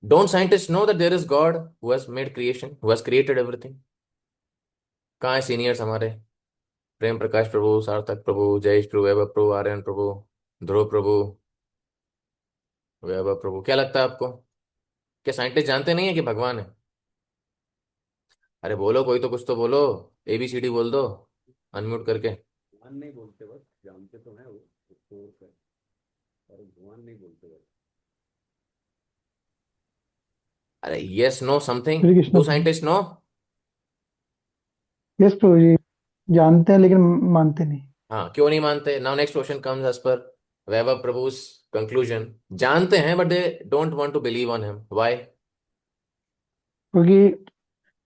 Don't scientist know that there is God who has made creation, who has created everything? कहाँ है सीनियर्स हमारे? प्रेम प्रकाश प्रभु, सार्थक प्रभु, जयेश प्रभु, वैभव प्रभु, आर्यन प्रभु, ध्रुव प्रभु, वैभव प्रभु. क्या लगता है आपको? क्या साइंटिस्ट जानते नहीं है कि भगवान है? अरे बोलो, कोई तो कुछ तो बोलो. ABCD बोल दो अनम्यूट करके. भगवान नहीं बोलते, बस जानते तो हैं वो सोर्स है, पर भगवान नहीं बोलते बस. अरे yes no something. Shri Krishna do प्रभु. Scientist no? यस प्रभु जी, जानते हैं लेकिन मानते नहीं. हाँ, क्यों नहीं मानते? Now next question comes as per Vaibhav प्रभु's कंक्लूजन. जानते हैं but they don't want to believe on him. Why? क्योंकि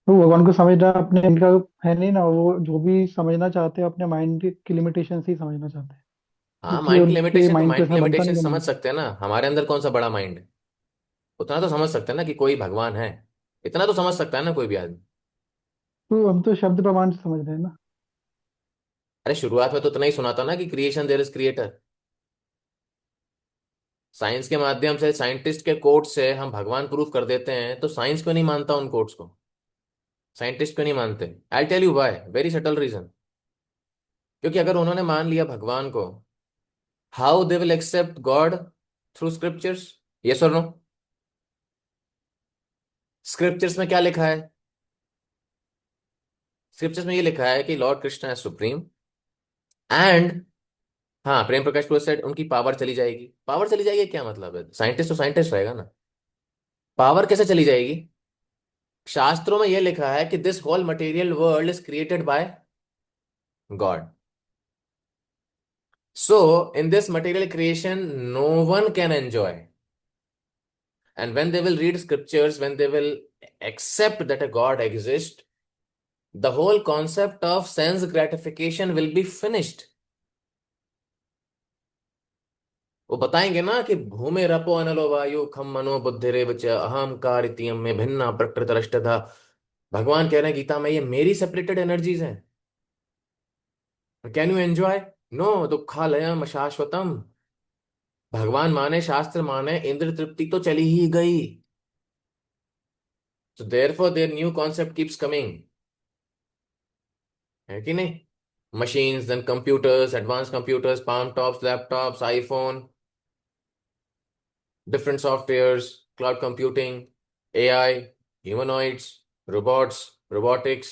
तो भगवान को समझना अपने इनका है नहीं ना, वो जो भी समझना चाहते हैं अपने माइंड की लिमिटेशन से ही समझना चाहते हैं, हाँ, क्योंकि माइंड की उनके लिमिटेशन तो माइंड तो माइंड की इतना बनता लिमिटेशन नहीं है समझ माइंड। सकते हैं ना, हमारे अंदर कौन सा बड़ा माइंड है। उतना तो समझ सकते हैं ना कि कोई भगवान है। इतना तो समझ सकता है ना कोई भी आदमी। तो हम तो शब्द प्रमाण से समझ रहे हैं ना। अरे शुरुआत में तो इतना ही सुना था ना कि creation there is creator. Science के माध्यम से, साइंटिस्ट के कोट से हम भगवान प्रूफ कर देते हैं, तो साइंस क्यों नहीं मानता उन कोट्स को? साइंटिस्ट क्यों नहीं मानते? I tell you why, very subtle reason. क्योंकि अगर उन्होंने मान लिया भगवान को, how they will accept God through scriptures? Yes और नो? स्क्रिप्चर्स में क्या लिखा है? स्क्रिप्चर्स में ये लिखा है कि लॉर्ड कृष्ण है सुप्रीम, एंड हाँ, प्रेम प्रकाश पुरोहित said उनकी पावर चली जाएगी। पावर चली जाएगी क्या मतलब है? साइंटिस्ट तो साइंटिस्ट रहेगा ना। पावर कैसे चली जाएगी? शास्त्रों में यह लिखा है कि this whole material world is created by God. So in this material creation no one can enjoy, and when they will read scriptures, when they will accept that a god exists, the whole concept of sense gratification will be finished. वो बताएंगे ना कि भूमि रपो अनलो वायु खम मनो बुद्धिरेव च अहंकार इत्ययं में भिन्ना प्रकृतिरष्टधा। भगवान कह रहे हैं गीता में, ये मेरी सेपरेटेड एनर्जीज हैं। Can you enjoy? नो, दुखालयम शाश्वतम। भगवान माने, शास्त्र माने, इंद्र तृप्ति तो चली ही गई। तो therefore there new concept keeps coming, है कि नहीं? Machines, then computers, advance computers, palm tops, laptops, iPhone, different softwares, cloud computing, AI, humanoids, robots, robotics।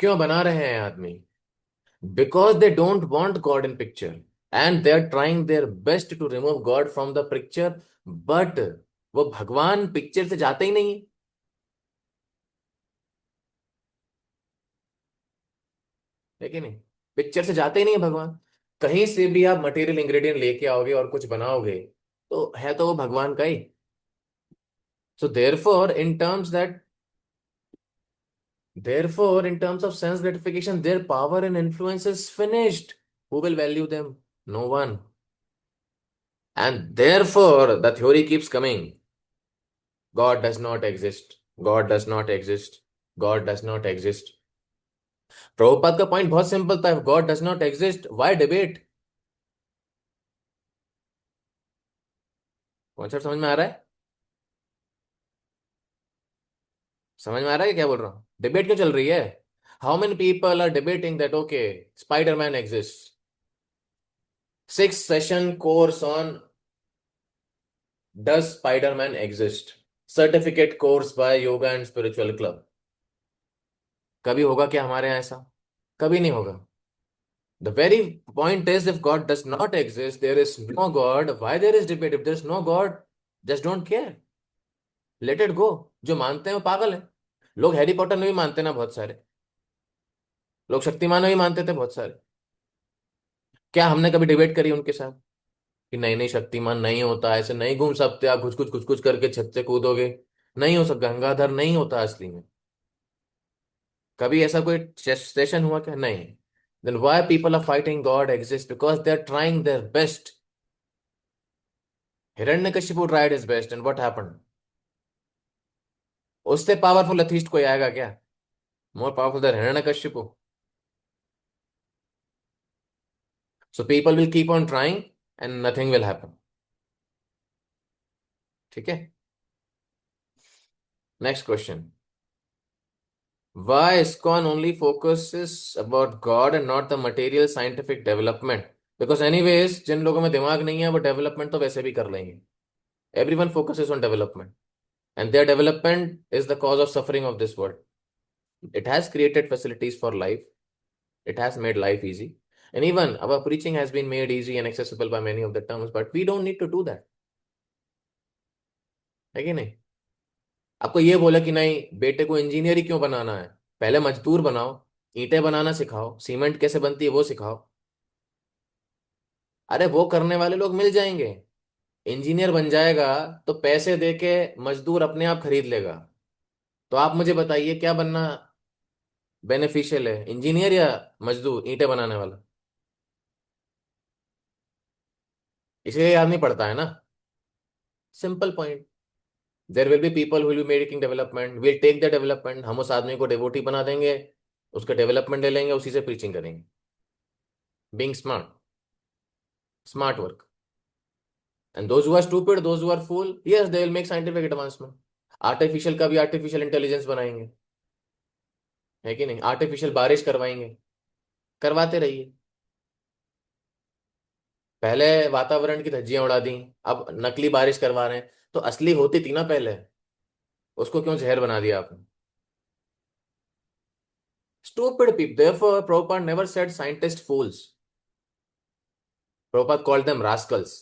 क्यों बना रहे हैं आदमी? Because they don't want God in picture, and they are trying their best to remove God from the picture, but वो भगवान पिक्चर से जाते ही नहीं। है कि नहीं? पिक्चर से जाते ही नहीं है भगवान। कहीं से भी आप मटेरियल इंग्रेडिएंट लेके आओगे और कुछ बनाओगे, तो है तो वो भगवान का ही। So therefore in terms that Therefore, in terms of sense gratification, their power and influence is finished. Who will value them? No one. And therefore, the theory keeps coming. God does not exist. God does not exist. God does not exist. Prabhupada का पॉइंट बहुत सिंपल था, God does not exist, why debate? Concept समझ में आ रहा है? समझ में आ रहा है कि क्या बोल रहा हूं? डिबेट क्यों चल रही है? How many people are debating that okay, Spiderman exist? 6 session course on Does Spider-Man exist? Certificate course by Yoga and Spiritual Club। कभी होगा क्या हमारे यहाँ ऐसा? कभी नहीं होगा। The very point is, if God does not exist, there is no God, why there is debate? If there is no God, just don't care. Let it go। जो मानते हैं वो पागल है। लोग हैरी पॉटर में भी मानते ना बहुत सारे, लोग शक्तिमान में भी मानते थे बहुत सारे। क्या हमने कभी डिबेट करी उनके साथ कि नहीं नहीं शक्तिमान नहीं होता, ऐसे नहीं घूम सकते आप, कुछ कुछ करके छत से कूदोगे? नहीं हो सकता, गंगाधर नहीं होता असली में। कभी ऐसा कोई सेशन हुआ क्या? नहीं। Then why people are fighting God exist? Because they are trying their best. Hiranyakashipu tried his best, and what happened? उससे पावरफुल अथीस्ट कोई आएगा क्या? More powerful than Hiranyakashipu. So people will keep on trying and nothing will happen. ठीक है, next question. Why ISKCON only focuses about God and not the material scientific development? Because anyways, जिन लोगों में दिमाग नहीं है वो डेवलपमेंट तो वैसे भी कर लेंगे। Everyone focuses on development, and their development is the cause of suffering of this world. It has created facilities for life. It has made life easy. And even our preaching has been made easy and accessible by many of the terms, but we don't need to do that. है कि नहीं? आपको ये बोला कि नहीं बेटे को इंजीनियर ही क्यों बनाना है, पहले मजदूर बनाओ, ईंटें बनाना सिखाओ, सीमेंट कैसे बनती है वो सिखाओ। अरे वो करने वाले लोग मिल जाएंगे। इंजीनियर बन जाएगा तो पैसे दे के मजदूर अपने आप खरीद लेगा। तो आप मुझे बताइए क्या बनना बेनिफिशियल है, इंजीनियर या मजदूर ईंटें बनाने वाला? इसलिए याद नहीं पड़ता है ना। Simple point. There will be people will be making development, will take the development, हम उस आदमी को डिवोटी बना देंगे, उसका डेवलपमेंट ले लेंगे, उसी से प्रीचिंग करेंगे। Being smart, smart work. And those who are stupid, those who are fool, yes they will make scientific advancement. Artificial का भी आर्टिफिशियल इंटेलिजेंस बनाएंगे, है कि नहीं? आर्टिफिशियल बारिश करवाएंगे, करवाते रहिए। पहले वातावरण की धज्जियां उड़ा दी, अब नकली बारिश करवा रहे हैं। तो असली होती थी ना पहले, उसको क्यों जहर बना दिया आपने? Stupid people. Therefore, Prabhupada never said scientist fools. Prabhupada called them rascals.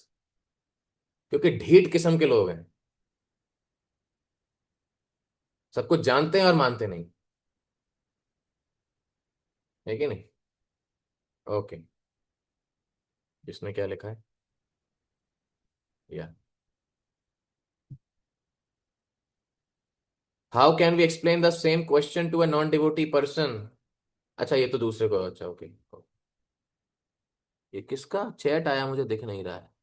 क्योंकि ढीठ किस्म के लोग हैं, सब कुछ जानते हैं और मानते नहीं, है कि नहीं? ओके, इसमें क्या लिखा है? या how can we explain the same question to a non devotee person? अच्छा, ये तो दूसरे को, अच्छा ओके। ये किसका चैट आया मुझे दिख नहीं रहा है।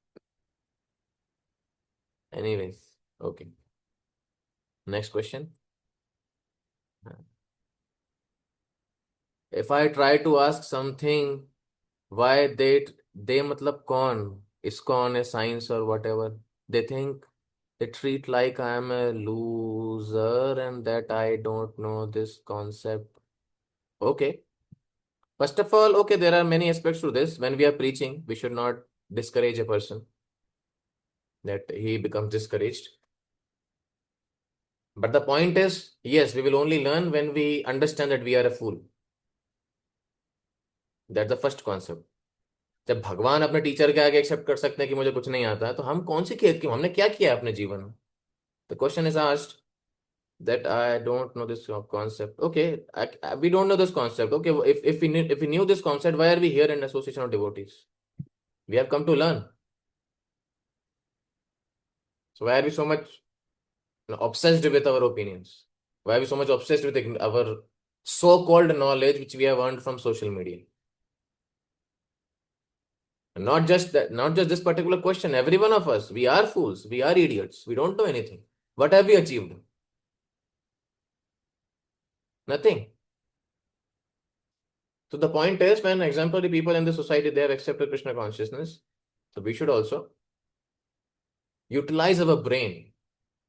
Anyways, okay, next question. If I try to ask something, why they मतलब कौन, ISKCON है, साइंस और whatever, they think, they treat like I am a loser and that I don't know this concept. Okay, first of all, okay, there are many aspects to this. When we are preaching, we should not discourage a person that he becomes discouraged. But the point is, yes, we will only learn when we understand that we are a fool. That's the first concept. जब भगवान अपने टीचर के आगे एक्सेप्ट कर सकते हैं कि मुझे कुछ नहीं आता है, तो हम कौन सी खेत की, हमने क्या किया है अपने जीवन में? The question is asked that I don't know this concept. Okay, we don't know this concept. Okay, if we knew this concept, why are we here in association of devotees? We have come to learn. So why are we so much obsessed with our opinions? Why are we so much obsessed with our so-called knowledge which we have earned from social media? And not just that, not just this particular question. Every one of us, we are fools, we are idiots, we don't know anything. What have we achieved? Nothing. So the point is, when exemplary people in the society, they have accepted Krishna consciousness, so we should also utilize our brain,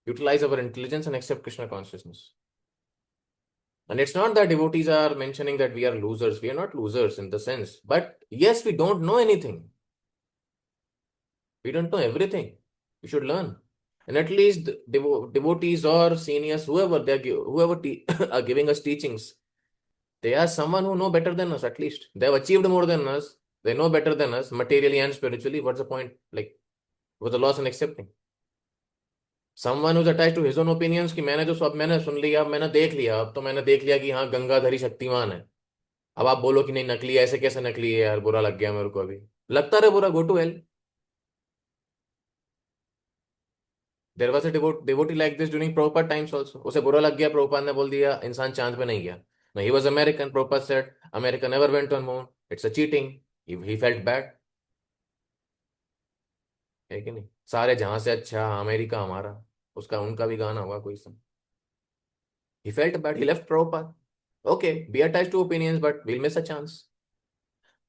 utilize our intelligence and accept Krishna consciousness. And it's not that devotees are mentioning that we are losers. We are not losers in the sense, but yes, we don't know anything. We don't know everything. We should learn. And at least devotees or seniors, whoever are giving us teachings, they are someone who know better than us. At least they have achieved more than us. They know better than us materially and spiritually. What's the point? Like, what's the loss in accepting? Someone who's attached to his own opinions कि मैंने जो सब मैंने सुन लिया, मैंने देख लिया, अब तो मैंने देख लिया कि हाँ गंगाधरी शक्तिमान है। अब आप बोलो कि नहीं नकली है, ऐसे कैसे नकली है यार, बुरा लग गया मेरे को, अभी लगता रहे बुरा, go to hell. There was a devotee like this during Prabhupada times also. उसे बुरा लग गया, प्रभुपाद ने बोल दिया इंसान चांद पे नहीं गया। No, he was American. Prabhupada said America never went on moon. It's a cheating. He felt bad, है कि नहीं? सारे जहां से अच्छा अमेरिका हमारा, उसका उनका भी गाना होगा कोई सा। He felt bad. He left Prabhupada. Okay, be attached to opinions, but we'll miss a chance.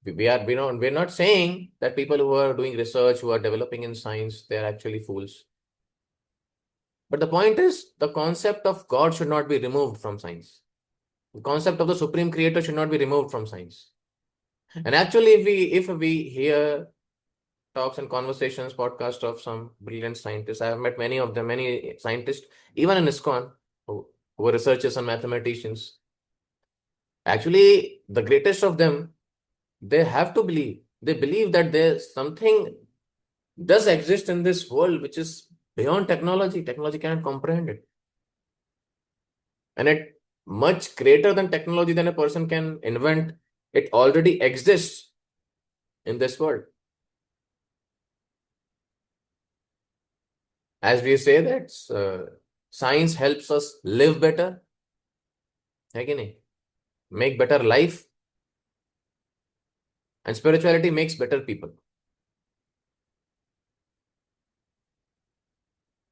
We're not saying that people who are doing research, who are developing in science, they are actually fools. But the point is, the concept of God should not be removed from science. The concept of the supreme creator should not be removed from science. And actually, if we hear talks and conversations, podcasts of some brilliant scientists, I have met many of them, many scientists, even in ISKCON, who are researchers and mathematicians. Actually, the greatest of them, they have to believe. They believe that there's something does exist in this world which is beyond technology. Technology cannot comprehend it. And it much greater than technology than a person can invent. It already exists in this world. as we say that science helps us live better, है कि नहीं, make better life, and spirituality makes better people,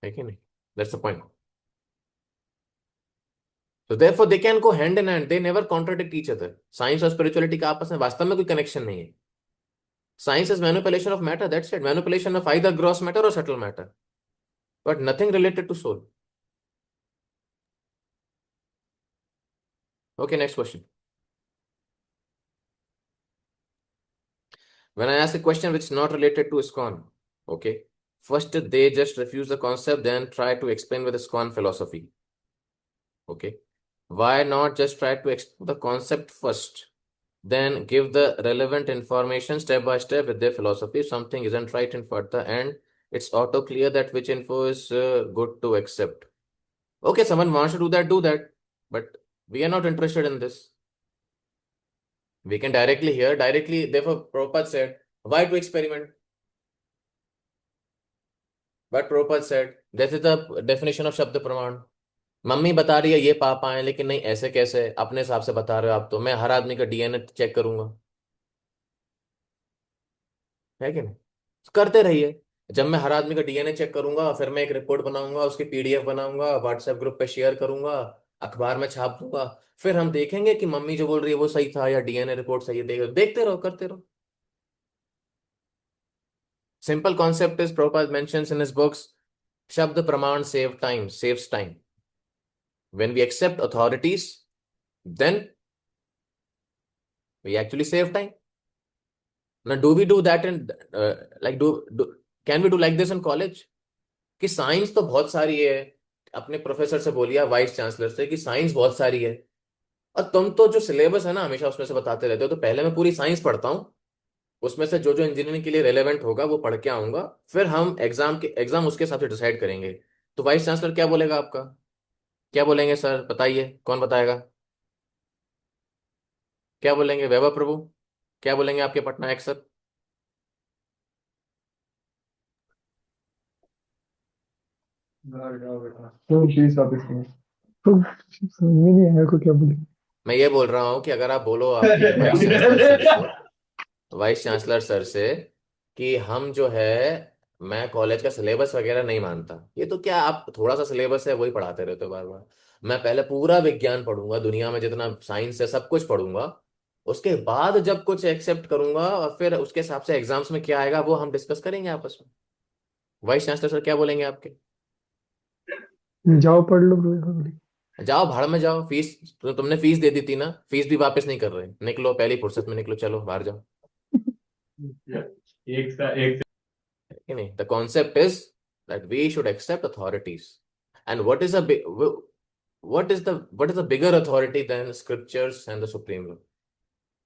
है कि नहीं, that's the point. So therefore they can go hand in hand, they never contradict each other. Science और स्पिरिचुअलिटी का आपस में वास्तव में कोई कनेक्शन नहीं है. Science is manipulation of matter, that's it, manipulation of either gross matter or subtle matter, but nothing related to soul. Okay, next question. When I ask a question which is not related to ISKCON, okay, first they just refuse the concept, then try to explain with ISKCON philosophy. Okay, why not just try to explain the concept first, then give the relevant information step by step with their philosophy? If something isn't right in at the end, it's auto clear that which info is good to accept. Okay, someone wants to do that, but we are not interested in this. We can directly hear, directly, therefore Prabhupada said, why to experiment? But Prabhupada said, this is the definition of Shabda Praman. Mummy बता रही है ये पापा है, लेकिन नहीं ऐसे कैसे, अपने हिसाब से बता रहे हो आप, तो मैं हर आदमी का डीएनए चेक करूंगा, है कि नहीं? करते रहिए. जब मैं हर आदमी का डीएनए चेक करूंगा, फिर मैं एक रिपोर्ट बनाऊंगा, उसकी पीडीएफ बनाऊंगा, व्हाट्सएप ग्रुप पे शेयर करूंगा, अखबार में छाप दूंगा, फिर हम देखेंगे कि मम्मी जो बोल रही है वो सही था या डीएनए रिपोर्ट सही है. देखते रहो, करते रहो. Simple concept is Prabhupada mentions in his books, Shabda Praman saves time. When we accept authorities, then we actually save time. Now, do we do that in can we do like this in college? कि साइंस तो बहुत सारी है, अपने प्रोफेसर से बोलिए, वाइस चांसलर से, कि साइंस बहुत सारी है, और तुम तो जो सिलेबस है ना हमेशा उसमें से बताते रहते हो, तो पहले मैं पूरी साइंस पढ़ता हूँ, उसमें से जो जो इंजीनियरिंग के लिए रेलेवेंट होगा वो पढ़ के आऊंगा, फिर हम एग्जाम उसके हिसाब से डिसाइड करेंगे. तो वाइस चांसलर क्या बोलेगा आपका? क्या बोलेंगे? सर बताइए, कौन बताएगा? क्या बोलेंगे? वैभव प्रभु क्या बोलेंगे आपके पटनायक सर? तो समझ में नहीं आया को क्या बोले. मैं ये बोल रहा हूँ कि अगर आप बोलो आपके वाइस चांसलर सर से कि हम जो है, मैं कॉलेज का सिलेबस वगैरह नहीं मानता, ये तो क्या आप थोड़ा सा सिलेबस है वही पढ़ाते रहते हो बार बार, मैं पहले पूरा विज्ञान पढ़ूंगा, दुनिया में जितना साइंस है सब कुछ पढ़ूंगा, उसके बाद जब कुछ एक्सेप्ट करूंगा, और फिर उसके हिसाब से एग्जाम्स में क्या आएगा वो हम डिस्कस करेंगे आपस में. वाइस चांसलर सर क्या बोलेंगे आपके? जाओ पढ़ लो bro, ऐसा बोले. जाओ भाड़ में जाओ, फीस तो तुमने फीस दे दी थी ना, फीस भी वापस नहीं कर रहे, निकलो पहली फुर्सत में निकलो, चलो बाहर जाओ. एक कि नहीं, the concept is that we should accept authorities. And what is the bigger authority than scriptures and the supreme law?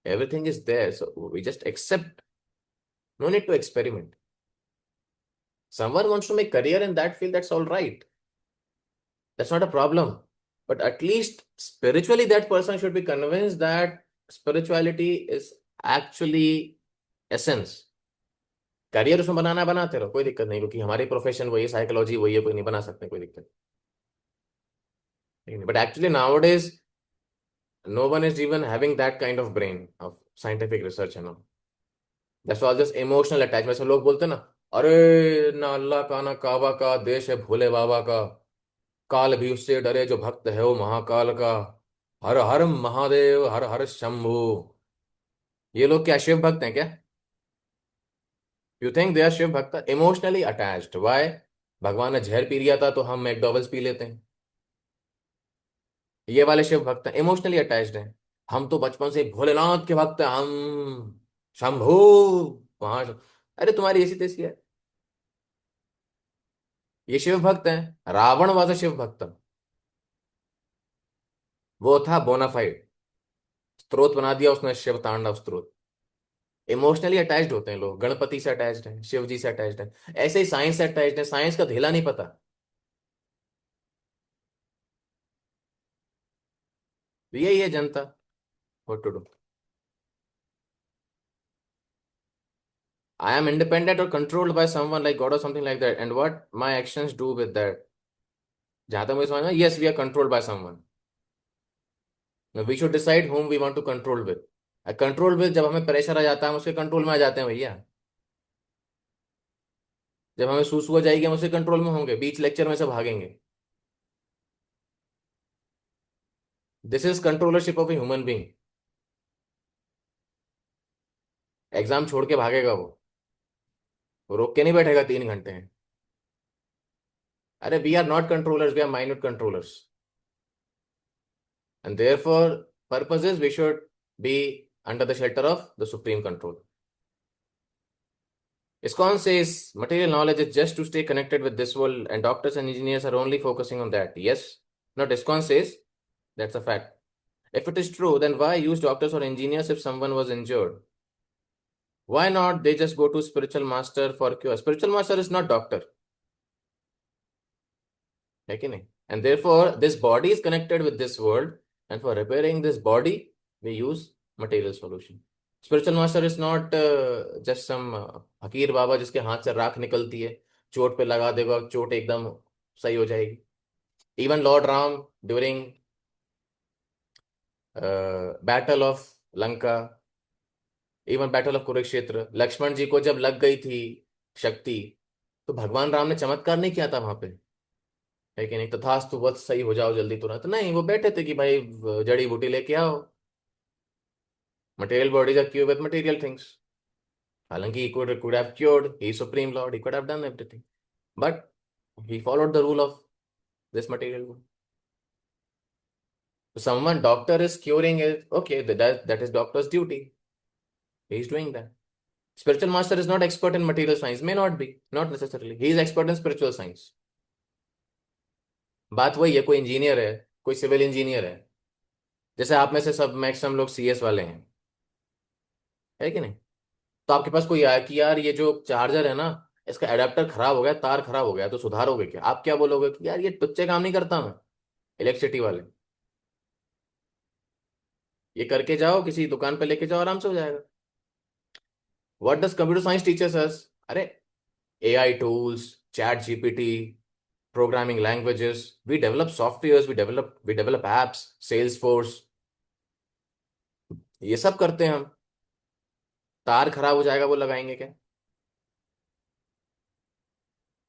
Everything is there, so we just accept. No need to experiment. Someone wants to make career in that field, that's all right, that's not a problem, but at least spiritually that person should be convinced that spirituality is actually essence. Career उसमें बनाना है, बनाते रहो, कोई दिक्कत नहीं, क्योंकि हमारी प्रोफेशन वही है, साइकोलॉजी वही है, कोई नहीं बना सकते, कोई दिक्कत नहीं. But actually nowadays no one is even having that kind of brain of scientific research, that's all just emotional attachment. So लोग बोलते हैं ना, अरे ना अल्लाह का ना काबा का, देश है भोले बाबा का, काल भी उससे डरे जो भक्त है वो महाकाल का, हर हर महादेव हर हर शंभू. ये लोग क्या शिव भक्त हैं क्या? You think they are Shiv भक्त? Emotionally attached. वाई? भगवान ने जहर पी लिया था तो हम मैकडॉवेल्स पी लेते हैं. ये वाले शिव भक्त हैं, इमोशनली अटैच्ड हैं. हम तो बचपन से भोलेनाथ के भक्त हैं, हम शंभू वहां. अरे तुम्हारी ऐसी तैसी है. ये शिव भक्त हैं. रावण वाज शिव भक्त, वो था बोनाफाइड, स्त्रोत बना दिया उसने, शिव तांडव स्त्रोत. इमोशनली अटैच्ड होते हैं लोग, गणपति से अटैच्ड हैं, शिव जी से अटैच्ड हैं, ऐसे ही साइंस से अटैच्ड है, साइंस का धेला नहीं पता. यही है जनता, what to do. I am independent or controlled by someone like God or something like that. And what my actions do with that? जहां तक मुझे समझ में, yes, we are controlled by someone. Now we should decide whom we want to control with. Control with, जब हमें प्रेशर आ जाता है हम उसके कंट्रोल में आ जाते हैं भैया. जब हमें सूसू हो जाएगी हम उसके कंट्रोल में होंगे, बीच लेक्चर में से भागेंगे. This is controllership of a human being. Exam छोड़ के भागेगा वो रोक के नहीं बैठेगा 3 घंटे हैं. अरे we are not controllers, we are minute controllers. And therefore, purposes we should be under the shelter of the supreme control. ISKCON says material knowledge is just to stay connected with this world, and doctors and engineers are only focusing on that. Yes, not ISKCON says that's a fact. If it is true, then why use doctors or engineers if someone was injured? Why not they just go to spiritual master for cure? Spiritual master is not doctor. है कि नहीं? And therefore, this body is connected with this world, and for repairing this body, we use material solution. Spiritual master is not just some फकीर बाबा जिसके हाथ से राख निकलती है, चोट पे लगा देगा, चोट एकदम सही हो जाएगी. Even Lord Ram during battle of Lanka, even battle of Kurukshetra, Lakshman जी को जब लग गई थी शक्ति, तो भगवान राम ने चमत्कार नहीं किया था वहां पे, है कि नहीं? तथास्तु वत्स, सही हो जाओ जल्दी तुरंत. नहीं, वो बैठे थे कि भाई जड़ी बूटी लेके आओ. Material bodies are cure with material things. हालांकि he could have cured, he is supreme lord, he could have done everything, but he followed the rule of this material world. So someone, doctor is curing it, okay, that is doctor's duty, he is doing that. Spiritual master is not expert in material science, may not be, not necessarily, he is expert in spiritual science. बात वही है, कोई इंजीनियर है, कोई सिविल इंजीनियर है, जैसे आप में से सब मैक्सिमम लोग सीएस वाले हैं, है कि नहीं? तो आपके पास कोई आया कि यार ये जो चार्जर है ना, इसका एडाप्टर खराब हो गया, तार खराब हो गया, तो सुधारोगे क्या? आप क्या बोलोगे कि यार ये टुच्चे काम नहीं करता मैं, इलेक्ट्रिसिटी वाले, ये करके जाओ किसी दुकान पे लेके जाओ, आराम से हो जाएगा. What does computer science teachers us? अरे AI tools, chat GPT, programming languages, we develop softwares, we develop apps, Salesforce, ये सब करते हैं हम. तार खराब हो जाएगा वो लगाएंगे क्या?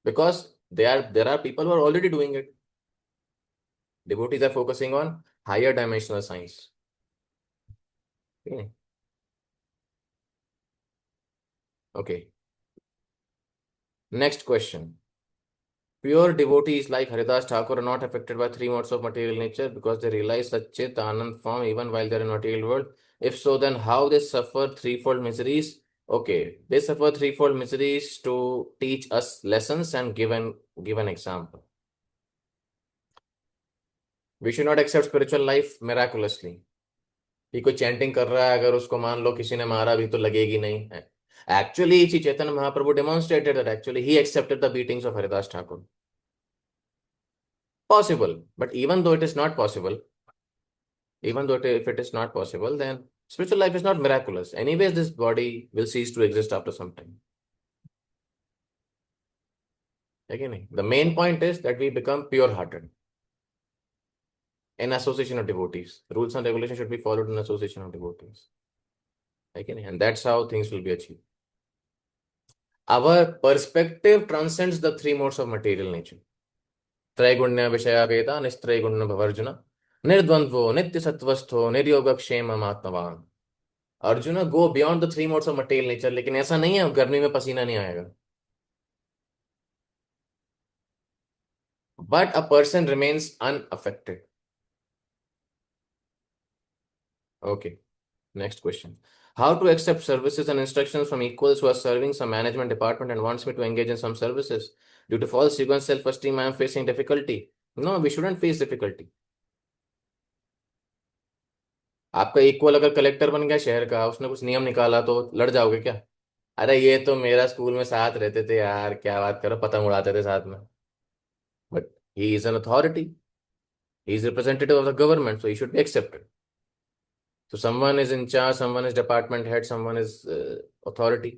Because there are people who are already doing it. Devotees are focusing on higher dimensional science. Okay. Next question. Pure devotees like Haridas Thakur are not affected by 3 modes of material nature because they realize such Chit Anand form even while they're in material world. If so, then how they suffer threefold miseries? Okay, they suffer threefold miseries to teach us lessons and give an example. We should not accept spiritual life miraculously. कि कोई चैंटिंग कर रहा है, अगर उसको मान लो किसी ने मारा भी तो लगेगी नहीं. Actually, Sri Chaitanya Mahaprabhu demonstrated that actually he accepted the beatings of Haridas Thakur. Possible, but even though it is not possible, if it is not possible, then spiritual life is not miraculous. Anyways, this body will cease to exist after some time. Again, the main point is that we become pure-hearted in association of devotees. Rules and regulations should be followed in association of devotees. Again, and that's how things will be achieved. Our perspective transcends the 3 modes of material nature. त्रैगुण्य विषया वेदा निस्त्रैगुण्य भवर्जुन निर्द्वंद्वो नित्य सत्वस्थो निर्योगक्षेम आत्मवान. Arjun, go beyond the 3 modes of material nature. लेकिन ऐसा नहीं है गर्मी में पसीना नहीं आएगा. But a person remains unaffected. Okay, next question. How to accept services and instructions from equals who are serving some management department and wants me to engage in some services? Due to false ego and self-esteem, I am facing difficulty. No, we shouldn't face difficulty. आपका इक्वल अगर कलेक्टर बन गया शहर का, उसने कुछ नियम निकाला तो लड़ जाओगे क्या? अरे ये तो मेरा स्कूल में साथ रहते थे यार, क्या बात करो, पतंग उड़ाते थे साथ में. But he is an authority. He is representative of the government, so he should be accepted. So someone is in charge, someone is department head, someone is authority.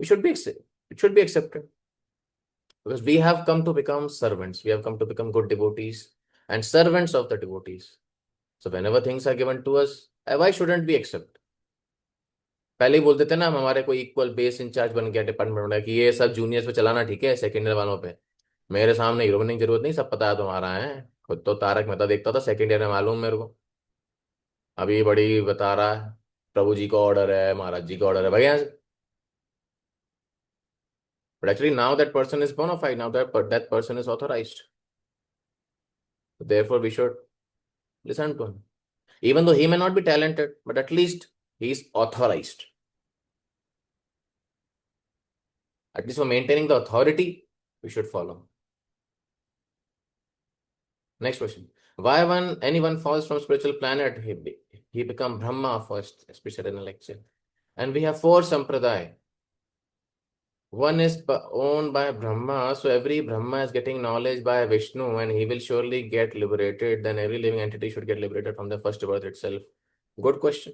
it should be accepted, because we have come to become servants, we have come to become good devotees and servants of the devotees. So whenever things are given to us, why shouldn't we accept? पहले ही बोल देते ना, हम हमारे कोई इक्वल बेस इंचार्ज बन गया डिपार्टमेंट में कि ये सब जूनियर्स पे चलाना ठीक है, सेकेंड ईयर वालों पे मेरे सामने हीरो बनने की जरूरत नहीं, सब पता है तुम्हारा है। खुद तो तारक मेहता देखता था सेकेंड ईयर में, मालूम मेरे को। अभी बड़ी बता रहा है प्रभु जी का ऑर्डर है, महाराज जी का ऑर्डर है, भाई यहाँ से। But actually now that person is bona fide, now that person is authorized. Therefore we should listen to him. Even though he may not be talented, but at least he is authorized. At least for maintaining the authority, we should follow. Next question. Why when anyone falls from spiritual planet, he become Brahma first, especially in a lecture. And we have 4 sampradaya. One is owned by Brahma, so every Brahma is getting knowledge by Vishnu and he will surely get liberated. Then every living entity should get liberated from the first birth itself. Good question.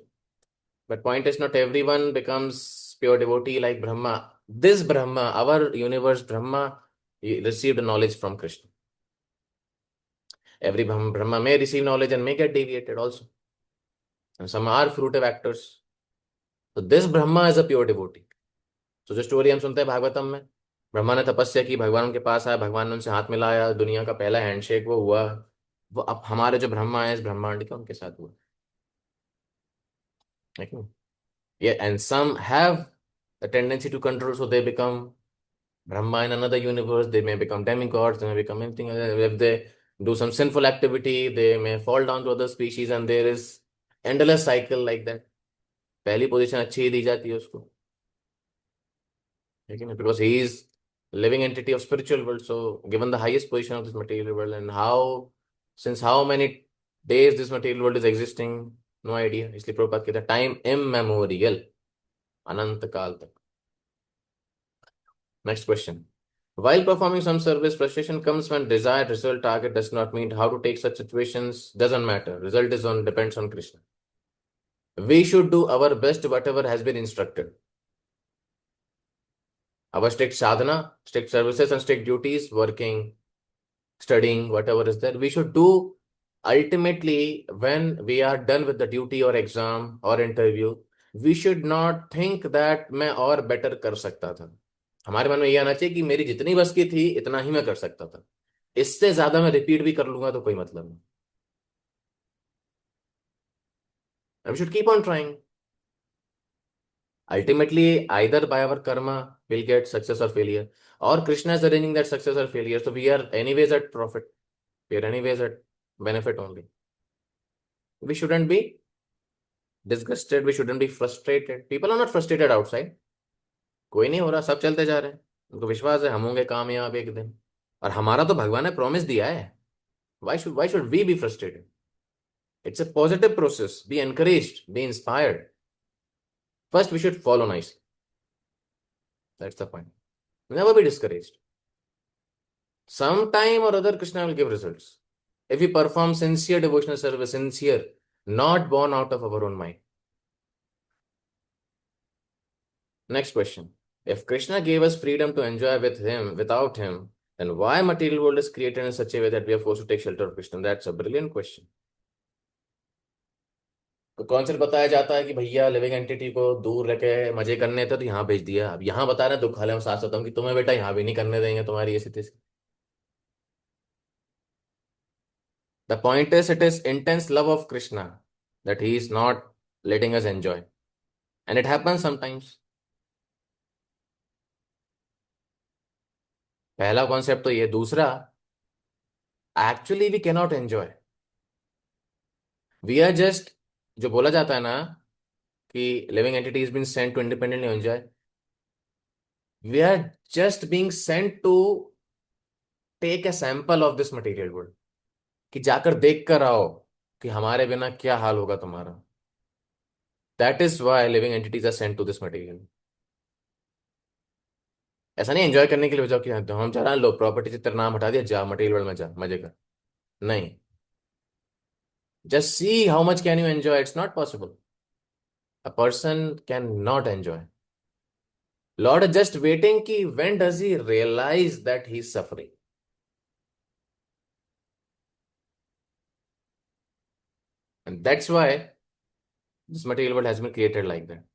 But point is, not everyone becomes pure devotee like Brahma. This Brahma, our universe Brahma, he received knowledge from Krishna. Every Brahma may receive knowledge and may get deviated also. And some are fruitive actors. So this Brahma is a pure devotee. तो जो स्टोरी हम सुनते हैं भागवतम में, ब्रह्मा ने तपस्या की, भगवान उनके पास आया, भगवान ने उनसे हाथ मिलाया, दुनिया का पहला हैंडशेक वो हुआ। वो अब हमारे जो ब्रह्मा है इस ब्रह्मांड के, उनके साथ हुआ। Yeah, and some have a tendency to control, so they become Brahma in another universe. They may become demigods, they may become anything. If they do some sinful activity, they may fall down to other species, and there is endless cycle like that. पहली पोजीशन अच्छी ही दी जाती है उसको, लेकिन because he is living entity of spiritual world, so given the highest position of this material world, and since how many days this material world is existing, no idea. इसलिए प्रभुपाद कहते हैं टाइम immemorial, अनंत काल तक। Next question. While performing some service, frustration comes when desired result target does not meet. How to take such situations doesn't matter. Result depends on Krishna. We should do our best, whatever has been instructed. Our strict sadhana, strict services and strict duties, working, studying, whatever is there, we should do. Ultimately, when we are done with the duty or exam or interview, we should not think that मैं और better कर सकता था। हमारे मन में ये आना चाहिए कि मेरी जितनी बस की थी इतना ही मैं कर सकता था, इससे ज्यादा मैं रिपीट भी कर लूंगा तो कोई मतलब नहीं। We should keep on trying. Ultimately, either by our karma, we'll get success or failure, or Krishna is arranging that success or failure. So we are anyways at profit. We are anyways at benefit only. We shouldn't be disgusted. We shouldn't be frustrated. People are not frustrated outside. कोई नहीं हो रहा, सब चलते जा रहे हैं, उनको विश्वास है हम होंगे कामयाब एक दिन, और हमारा तो भगवान ने प्रॉमिस दिया है। Why should we be frustrated? It's a positive process. Be encouraged, be inspired. First, we should follow nicely. That's the point. Never be discouraged. Sometime or other, Krishna will give results. If we perform sincere devotional service, sincere, not born out of our own mind. Next question. If Krishna gave us freedom to enjoy without him, then why material world is created in such a way that we are forced to take shelter of Krishna? That's a brilliant question. तो कॉन्सेप्ट बताया जाता है कि भैया लिविंग एंटिटी को दूर रह के मजे करने थे तो यहाँ भेज दिया, अब यहाँ बता रहे हैं दुख हाले में साथ हूँ कि तुम्हें बेटा यहाँ भी नहीं करने देंगे तुम्हारी ये स्थिति। The point is, it is intense love of Krishna that he is not letting us enjoy, and it happens sometimes. पहला कॉन्सेप्ट तो ये, दूसरा actually we cannot enjoy, we are just, जो बोला जाता है ना कि living entity is been sent to independently enjoy, we are just being sent to take a sample of this material world, कि जाकर देख कर आओ कि हमारे बिना क्या हाल होगा तुम्हारा। That is why living entities are sent to this material. ऐसा नहीं एंजॉय करने के लिए जाओ कि हाँ, तो हम चाह रहे हैं लो प्रॉपर्टी से तेरा नाम हटा दिया, जा मटेरियल वर्ल्ड में जा मजे कर, नहीं। Just see how much can you enjoy, it's not possible. A person cannot enjoy. Lord is just waiting ki when does he realize that he's suffering. And that's why this material world has been created like that.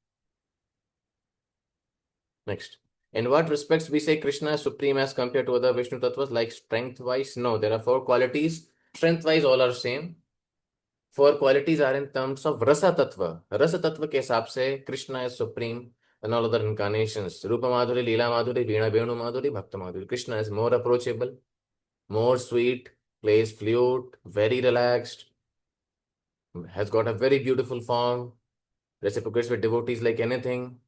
Next. In what respects we say Krishna is supreme as compared to other Vishnu Tattvas, like strength wise? No, there are 4 qualities. Strength wise, all are same. 4 qualities are in terms of Rasa Tattva. Rasa Tattva के हिसाब से Krishna is supreme and all other incarnations. Rupa Madhuri, Leela Madhuri, Veena Venu Madhuri, Bhakta Madhuri. Krishna is more approachable, more sweet, plays flute, very relaxed, has got a very beautiful form, reciprocates with devotees like anything.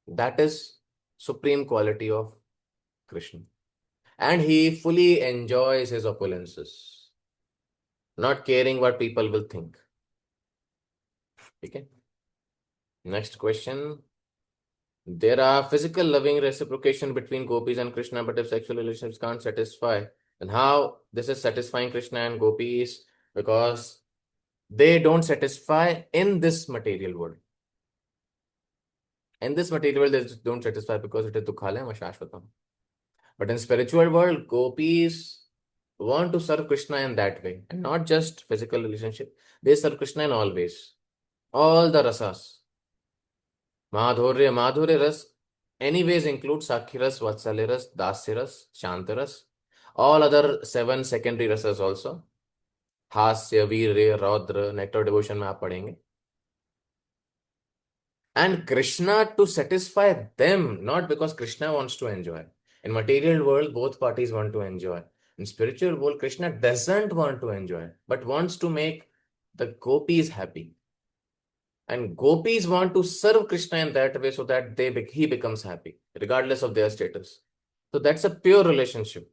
That is supreme quality of Krishna. And he fully enjoys his opulences, not caring what people will think. Okay. Next question. There are physical loving reciprocation between gopis and Krishna, but if sexual relationships can't satisfy, then how this is satisfying Krishna and gopis? Because they don't satisfy in this material world. In this material world, they just don't satisfy because it is dukhalaya shashvatam. But in spiritual world, gopis want to serve Krishna in that way, and not just physical relationship. They serve Krishna in all ways, all the rasas. Madhurya ras anyways include Sakhi ras, Vatsalya ras, Dasya ras, Shanta ras, all other 7 secondary rasas also. Hasya, Veerya, Raudra, Nectar devotion में आप पढ़ेंगे. And Krishna to satisfy them, not because Krishna wants to enjoy. In material world, both parties want to enjoy. In spiritual world, Krishna doesn't want to enjoy, but wants to make the gopis happy. And gopis want to serve Krishna in that way so that he becomes happy, regardless of their status. So that's a pure relationship.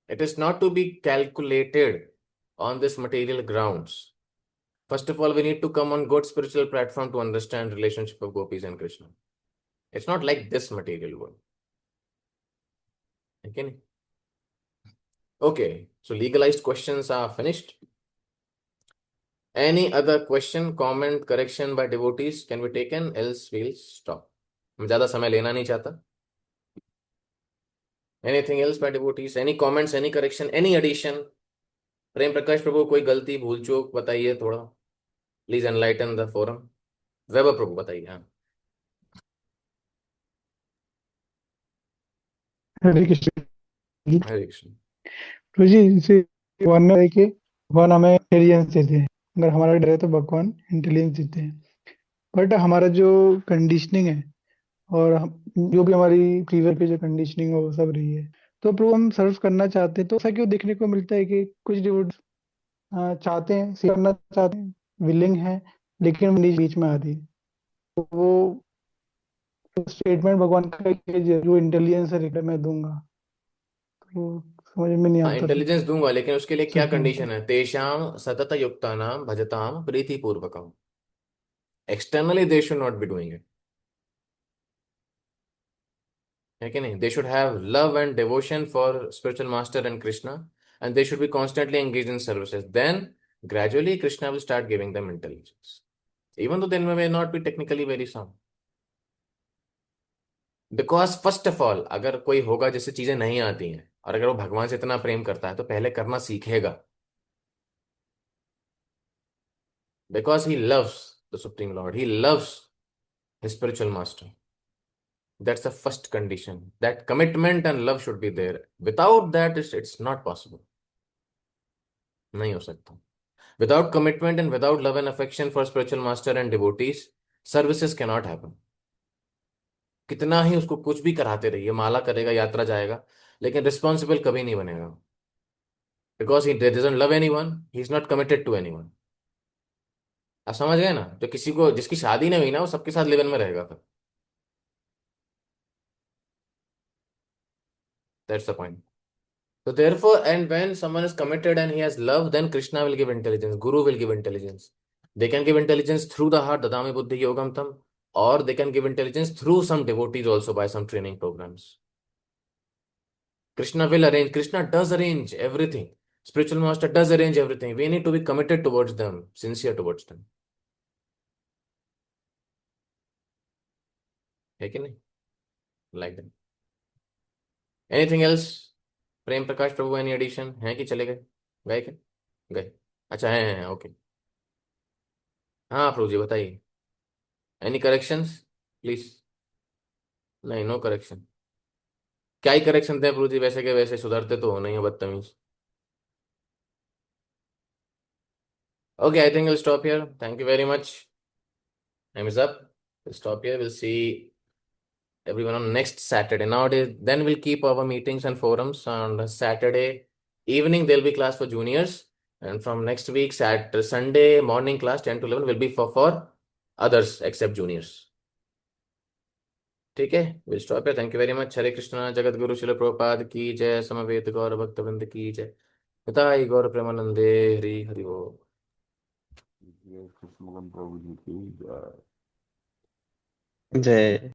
It is not to be calculated on this material grounds. First of all, we need to come on good spiritual platform to understand relationship of gopis and Krishna. It's not like this material world. Okay. Okay. So legalized questions are finished. Any other question, comment, correction by devotees can be taken, else we'll stop. मैं ज़्यादा समय लेना नहीं चाहता. Anything else by devotees? Any comments, any correction, any addition? प्रेम प्रकाश प्रभु कोई गलती भूल चूक बताइए थोड़ा. Please enlighten the forum. वैभव प्रभु बताइए. हाँ. हरे कृष्ण जी। हरे कृष्ण. तो जी इसे वन है कि भगवान हमें इंटेलिजेंस देते हैं, अगर हमारा डर है तो भगवान इंटेलिजेंस देते हैं, बट हमारा जो कंडीशनिंग है और जो भी हमारी प्रीवियस पे जो कंडीशनिंग है वो सब रही है, तो प्रभु हम सर्व करना चाहते हैं, तो ऐसा क्यों देखने को मिलता है कि कुछ डिवोट चाहते हैं, सेवा करना चाहते हैं, विलिंग है, लेकिन बीच में आती है, तो वो स्टेटमेंट भगवान का जो इंटेलिजेंस है मैं दूंगा, तो समझ में नहीं हाँ, आता। इंटेलिजेंस दूंगा, लेकिन उसके लिए क्या सच में कंडीशन है? तेषाम सतत युक्तानाम भजताम प्रीति पूर्वकम. Externally they should not be doing it. है कि नहीं? They should have love and devotion for spiritual master and Krishna, and they should be constantly engaged in services. Then gradually Krishna will start giving them intelligence, even though they may not be technically very sound. Because first of all, अगर कोई होगा जिससे चीजें नहीं आती हैं और अगर वो भगवान से इतना प्रेम करता है तो पहले करना सीखेगा. Because he loves the Supreme Lord, he loves his spiritual master. That's the first condition. That commitment and love should be there. Without that, it's not possible. नहीं हो सकता. Without commitment and without love and affection for spiritual master and devotees, services cannot happen. कितना ही उसको कुछ भी कराते रहिए, माला करेगा, यात्रा जाएगा, लेकिन रिस्पॉन्सिबल कभी नहीं बनेगा. Because he doesn't love anyone, he is not committed to anyone. आप समझ गए ना? जो किसी को जिसकी शादी नहीं हुई ना, वो सबके साथ लिव इन में रहेगा फिर. That's the point. So therefore, and when someone is committed and he has love, then Krishna will give intelligence, Guru will give intelligence. They can give intelligence through the heart, Dadami Buddhi Yogam Tam, or they can give intelligence through some devotees also by some training programs. Krishna will arrange, Krishna does arrange everything. Spiritual master does arrange everything. We need to be committed towards them, sincere towards them. है कि नहीं? Like that. Anything else? Prem Prakash Prabhu any addition है कि चले गए? गए क्या? गए? अच्छा है, ओके। हाँ प्रभु जी बताइए। Any corrections please? नहीं, नो करेक्शन। क्या ही करेक्शन दें प्रभु जी, वैसे के वैसे सुधरते तो हो नहीं, हो बदतमीज। Okay, I think will stop here, thank you very much. Time is up, will stop here, will see everyone on next Saturday. Nowadays, then we'll keep our meetings and forums on Saturday evening. There'll be class for juniors, and from next week, Sunday morning class 10 to 11 will be for others except juniors. ठीक है, विल स्टॉप है। Thank you very much. Hare Krishna. जगत गुरु शिल प्रभुपाद की जय। समवेत गौर भक्तवृंद की जय। हिताई गौर प्रेमानंदे। हरि हरि बोल। ये कृष्ण प्रभु जी की जय। जय।